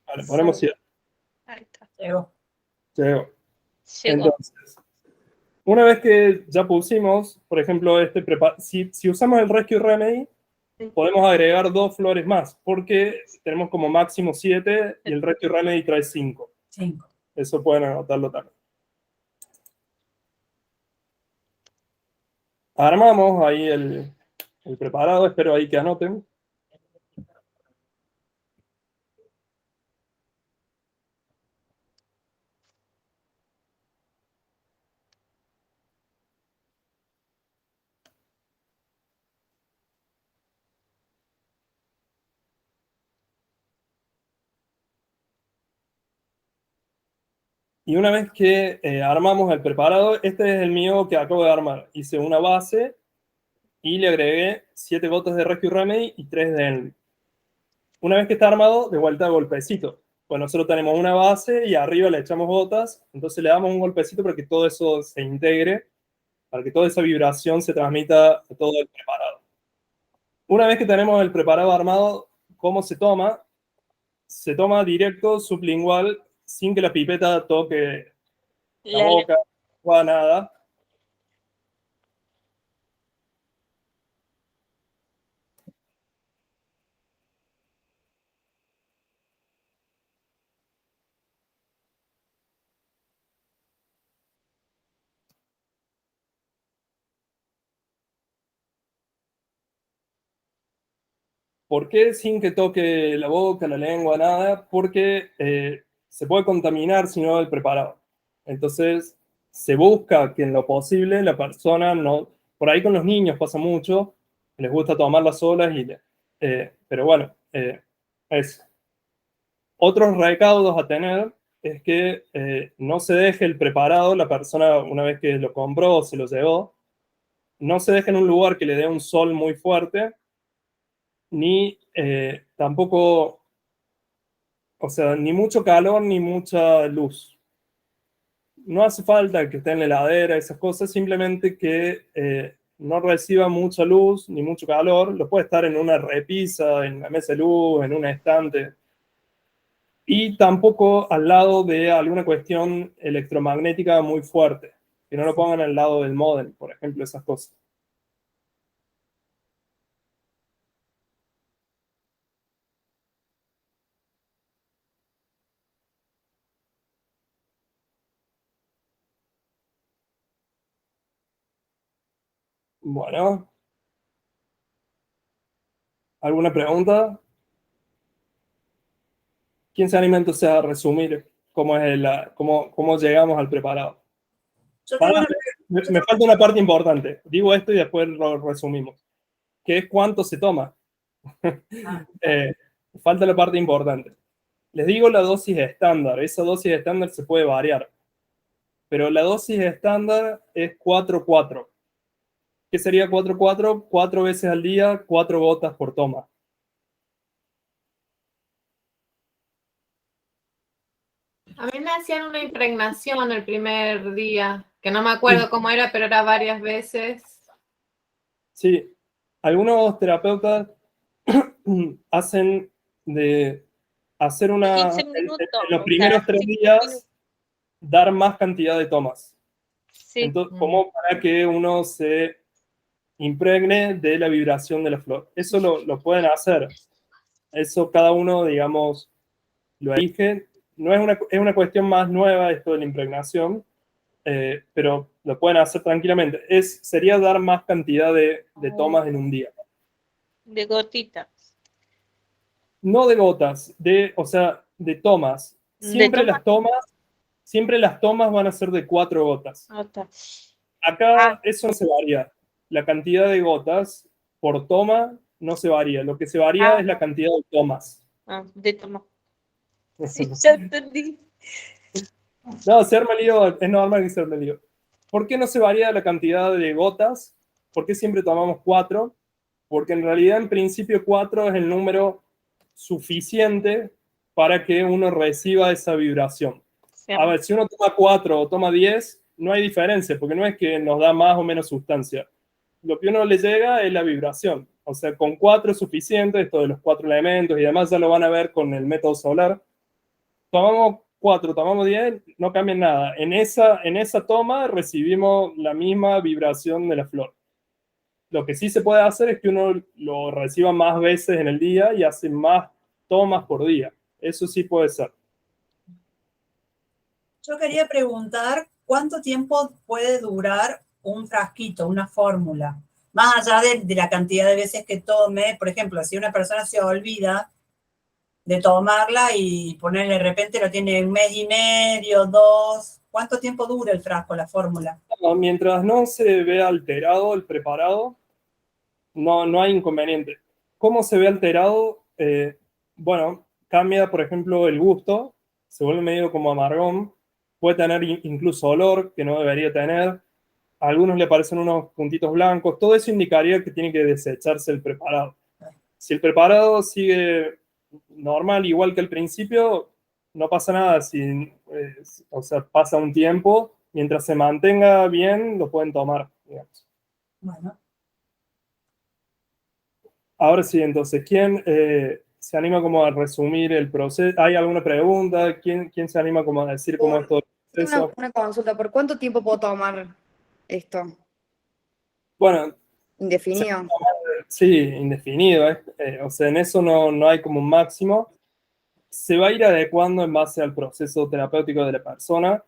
A: Vale, ponemos 7.
B: Ahí está.
C: Llegó.
A: Llegó.
B: Llegó.
A: Entonces, una vez que ya pusimos, por ejemplo, si usamos el Rescue Remedy, podemos agregar 2 flores más, porque tenemos como máximo 7 y el Rescue Remedy trae 5.
C: 5.
A: Eso pueden anotarlo también. Armamos ahí el preparado, espero ahí que anoten. Y una vez que armamos el preparado, este es el mío que acabo de armar. Hice una base y le agregué 7 gotas de Rescue Remedy y 3 de Envy. Una vez que está armado, de vuelta golpecito. Pues nosotros tenemos una base y arriba le echamos gotas, entonces le damos un golpecito para que todo eso se integre, para que toda esa vibración se transmita a todo el preparado. Una vez que tenemos el preparado armado, ¿cómo se toma? Se toma directo, sublingual, sin que la pipeta toque la boca, no nada. ¿Por qué sin que toque la boca, la lengua, nada? Porque se puede contaminar si no el preparado. Entonces, se busca que en lo posible la persona no... Por ahí con los niños pasa mucho, les gusta tomar las olas, pero bueno, es. Otros recaudos a tener es que no se deje el preparado, la persona una vez que lo compró o se lo llevó, no se deje en un lugar que le dé un sol muy fuerte, ni tampoco, o sea, ni mucho calor ni mucha luz. No hace falta que esté en la heladera, esas cosas, simplemente que no reciba mucha luz ni mucho calor. Lo puede estar en una repisa, en la mesa de luz, en un estante. Y tampoco al lado de alguna cuestión electromagnética muy fuerte. Que no lo pongan al lado del módem, por ejemplo, esas cosas. Bueno. ¿Alguna pregunta? ¿Quién se anima entonces a resumir cómo llegamos al preparado?
C: Yo tengo una-
A: Me falta una parte importante. Digo esto y después lo resumimos. Que es cuánto se toma. Falta la parte importante. Les digo la dosis estándar. Esa dosis estándar se puede variar. Pero la dosis estándar es 4-4. ¿Qué sería 4-4? 4 veces al día, 4 gotas por toma.
D: A mí me hacían una impregnación el primer día, que no me acuerdo cómo era, pero era varias veces.
A: Sí, algunos terapeutas hacen de hacer
B: 15
A: en
B: minutos.
A: los
B: o
A: primeros
B: sea,
A: 3
B: 5
A: días
B: minutos.
A: dar más cantidad de tomas.
B: Sí.
A: Entonces, como para que uno se impregne de la vibración de la flor. Eso lo pueden hacer. Eso cada uno, digamos, lo elige. No es una cuestión más nueva esto de la impregnación, pero lo pueden hacer tranquilamente. Sería dar más cantidad de tomas en un día.
B: De gotitas.
A: No de gotas, o sea, de tomas. Siempre las tomas van a ser de 4 gotas. Acá eso no se varía. La cantidad de gotas por toma no se varía. Lo que se varía es la cantidad de tomas.
B: De toma. Sí, ya entendí.
A: No, se arma lío, es normal que se arme lío. ¿Por qué no se varía la cantidad de gotas? ¿Por qué siempre tomamos 4? Porque en realidad, en principio, 4 es el número suficiente para que uno reciba esa vibración.
B: Sí.
A: A ver, si uno toma 4 o toma 10, no hay diferencia, porque no es que nos da más o menos sustancia. Lo que uno le llega es la vibración. O sea, con 4 es suficiente, esto de los 4 elementos y demás ya lo van a ver con el método solar. Tomamos 4, tomamos 10, no cambia nada. En esa toma recibimos la misma vibración de la flor. Lo que sí se puede hacer es que uno lo reciba más veces en el día y hace más tomas por día. Eso sí puede ser.
C: Yo quería preguntar cuánto tiempo puede durar un frasquito, una fórmula, más allá de la cantidad de veces que tome. Por ejemplo, si una persona se olvida de tomarla y ponerle de repente lo tiene 1 mes y medio, 2, ¿cuánto tiempo dura el frasco, la fórmula?
A: Mientras no se vea alterado el preparado, no hay inconveniente. ¿Cómo se ve alterado? Bueno, cambia, por ejemplo, el gusto, se vuelve medio como amargón, puede tener incluso olor que no debería tener, a algunos le aparecen unos puntitos blancos, todo eso indicaría que tiene que desecharse el preparado. Si el preparado sigue normal, igual que al principio, no pasa nada. O sea, pasa un tiempo, mientras se mantenga bien, lo pueden tomar, digamos.
C: Bueno.
A: Ahora sí, entonces, ¿quién se anima como a resumir el proceso? ¿Hay alguna pregunta? ¿Quién se anima como a decir cómo es todo el proceso?
E: Una consulta, ¿por cuánto tiempo puedo tomar esto?
A: Bueno,
E: ¿Indefinido?
A: sí, indefinido. O sea, en eso no hay como un máximo. Se va a ir adecuando en base al proceso terapéutico de la persona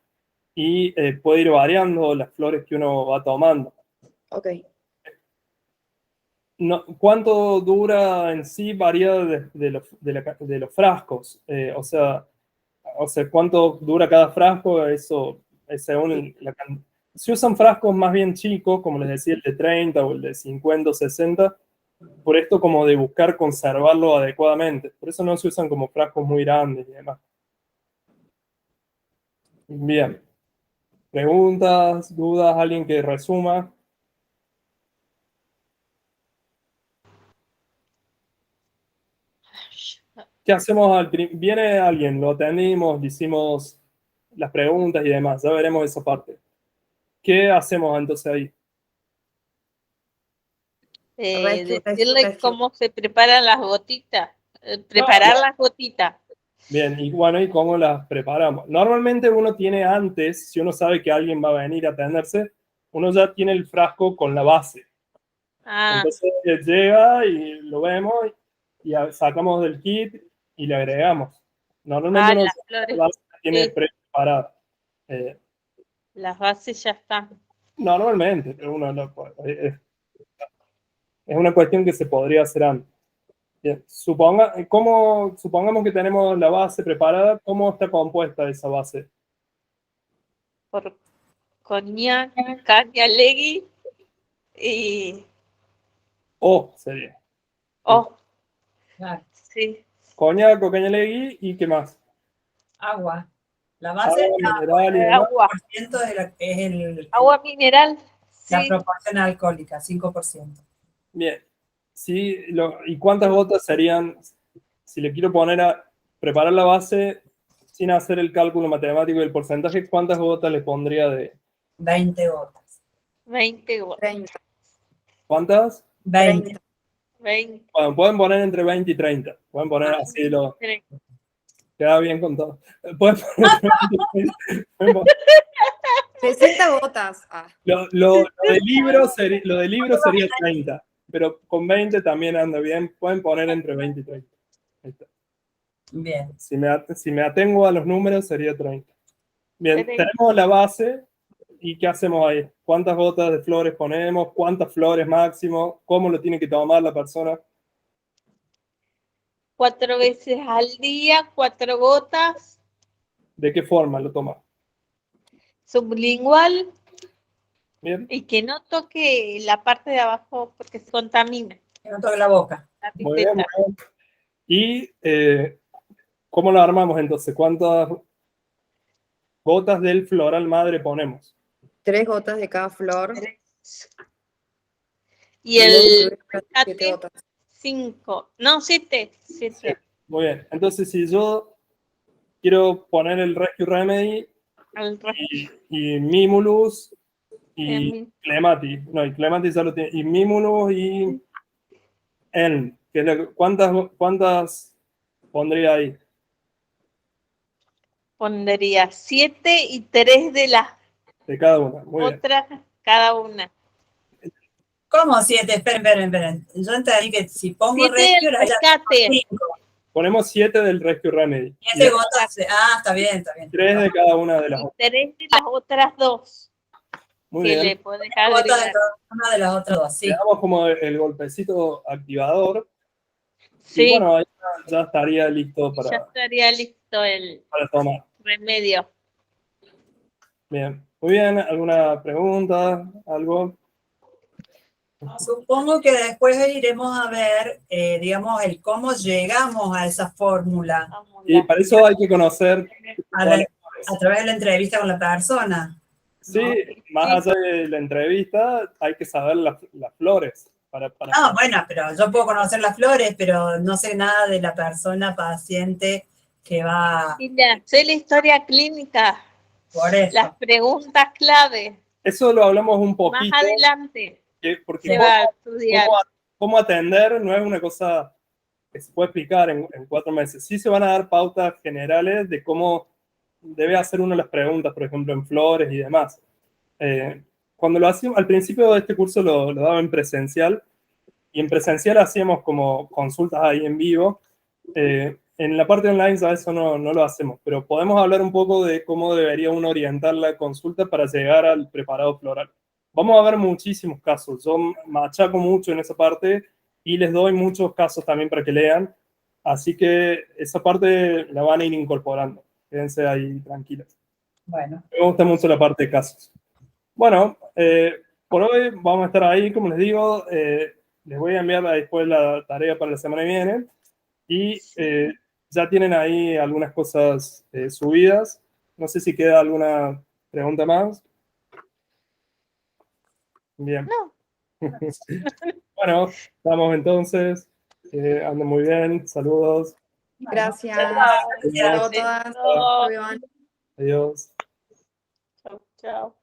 A: y puede ir variando las flores que uno va tomando.
E: Ok.
A: ¿Cuánto dura en sí? Varía de los frascos. O sea, cuánto dura cada frasco, eso es según se usan frascos más bien chicos, como les decía, el de 30 o el de 50 o 60, por esto como de buscar conservarlo adecuadamente. Por eso no se usan como frascos muy grandes y demás. Bien. ¿Preguntas, dudas? ¿Alguien que resuma? ¿Qué hacemos? Viene alguien, lo atendimos, le hicimos las preguntas y demás. Ya veremos esa parte. ¿Qué hacemos entonces ahí?
B: Decirle cómo se preparan las gotitas. Preparar las gotitas.
A: Bien, y bueno, ¿y cómo las preparamos? Normalmente uno tiene antes, si uno sabe que alguien va a venir a atenderse, uno ya tiene el frasco con la base. Entonces llega y lo vemos y sacamos del kit y le agregamos. Normalmente uno la base la tiene preparada.
B: Las bases ya están.
A: Normalmente, pero uno no puede. es una cuestión que se podría hacer antes. Bien. Supongamos que tenemos la base preparada, ¿cómo está compuesta esa base?
B: Por coñac, cañalegui y...
A: sería.
C: Claro.
B: Sí.
A: Coñac, cañalegui y ¿qué más?
C: Agua. La base
A: Agua,
C: es
A: mineral y demás.
B: Agua.
C: 5% de la, es
B: Agua mineral.
C: la
B: Sí.
C: proporción alcohólica, 5%.
A: Bien. Sí, ¿y cuántas gotas serían, si le quiero preparar la base sin hacer el cálculo matemático del porcentaje, cuántas gotas le pondría de...
C: 20 gotas.
B: 20 gotas.
E: 30.
A: ¿Cuántas?
C: 20.
B: 20.
A: Bueno, pueden poner entre 20 y 30. Pueden poner así, queda bien con todo. Pueden poner entre 20 y 30. Pueden poner...
E: 60 gotas.
A: Lo de libro sería 30, pero con 20 también anda bien. Pueden poner entre 20 y 30. Ahí está.
C: Bien.
A: Si me atengo a los números, sería 30. Bien,
B: 30.
A: tenemos la base. ¿Y qué hacemos ahí? ¿Cuántas gotas de flores ponemos? ¿Cuántas flores máximo? ¿Cómo lo tiene que tomar la persona?
B: 4 veces al día, 4 gotas.
A: ¿De qué forma lo toma?
B: Sublingual.
A: Bien.
B: Y que no toque la parte de abajo porque se contamina.
C: Que no toque la boca.
B: La
A: Muy bien,
B: pipeta.
A: muy bien. ¿Y cómo lo armamos entonces? ¿Cuántas gotas del floral madre ponemos?
E: 3 gotas de cada flor.
B: Y el
E: 7 gotas.
B: 5. No, 7.
A: Sí, muy bien. Entonces, si yo quiero poner el Rescue Remedy y Mimulus y Clematis, no, y Clematis ya lo tiene, y Mimulus y Elm, ¿cuántas pondría ahí?
B: Pondría 7 y 3 de las
A: De cada una, muy
B: otras, cada una.
C: ¿Cómo 7? Esperen. Yo entendí que si pongo
B: 7
C: Rescue,
B: del
C: era ya
B: rescate.
C: 5.
A: Ponemos 7 del Rescue Remedy.
C: 7 gotas. Está bien.
A: 3 de cada una de las
B: Y
A: otras.
B: 3 de las otras 2.
A: Muy
B: Que
A: bien.
B: le podés
C: Gotas de
B: agregar.
C: una de las otras 2, sí.
A: Le damos como el golpecito activador.
B: Sí.
A: Y bueno, ahí ya estaría listo
B: Ya
A: para
B: estaría listo el
A: tomar.
B: remedio.
A: Bien. Muy bien. ¿Alguna pregunta? ¿Algo?
C: Supongo que después iremos a ver, digamos, el cómo llegamos a esa fórmula.
A: Y para eso hay que conocer
C: A través de la entrevista con la persona.
A: Sí, más allá de la entrevista, hay que saber las flores.
C: Bueno, pero yo puedo conocer las flores, pero no sé nada de la persona paciente que va...
B: Mira, sé la historia clínica.
C: Por eso.
B: Las preguntas clave.
A: Eso lo hablamos un poquito.
B: Más adelante
A: Porque
B: se va a estudiar.
A: Cómo atender no es una cosa que se puede explicar en 4 meses. Sí se van a dar pautas generales de cómo debe hacer uno las preguntas, por ejemplo, en flores y demás. Cuando lo hacíamos, al principio de este curso lo daba en presencial, y en presencial hacíamos como consultas ahí en vivo. En la parte online a eso no lo hacemos, pero podemos hablar un poco de cómo debería uno orientar la consulta para llegar al preparado floral. Vamos a ver muchísimos casos. Yo machaco mucho en esa parte y les doy muchos casos también para que lean. Así que esa parte la van a ir incorporando. Quédense ahí tranquilos.
C: Bueno.
A: Me gusta mucho la parte de casos. Bueno, por hoy vamos a estar ahí, como les digo. Les voy a enviar después la tarea para la semana que viene. Y ya tienen ahí algunas cosas subidas. No sé si queda alguna pregunta más. Bien.
B: No.
A: Bueno, vamos entonces. Anden muy bien. Saludos.
E: Gracias.
C: Gracias.
E: Saludos a todas.
A: Adiós.
B: Chao, chao.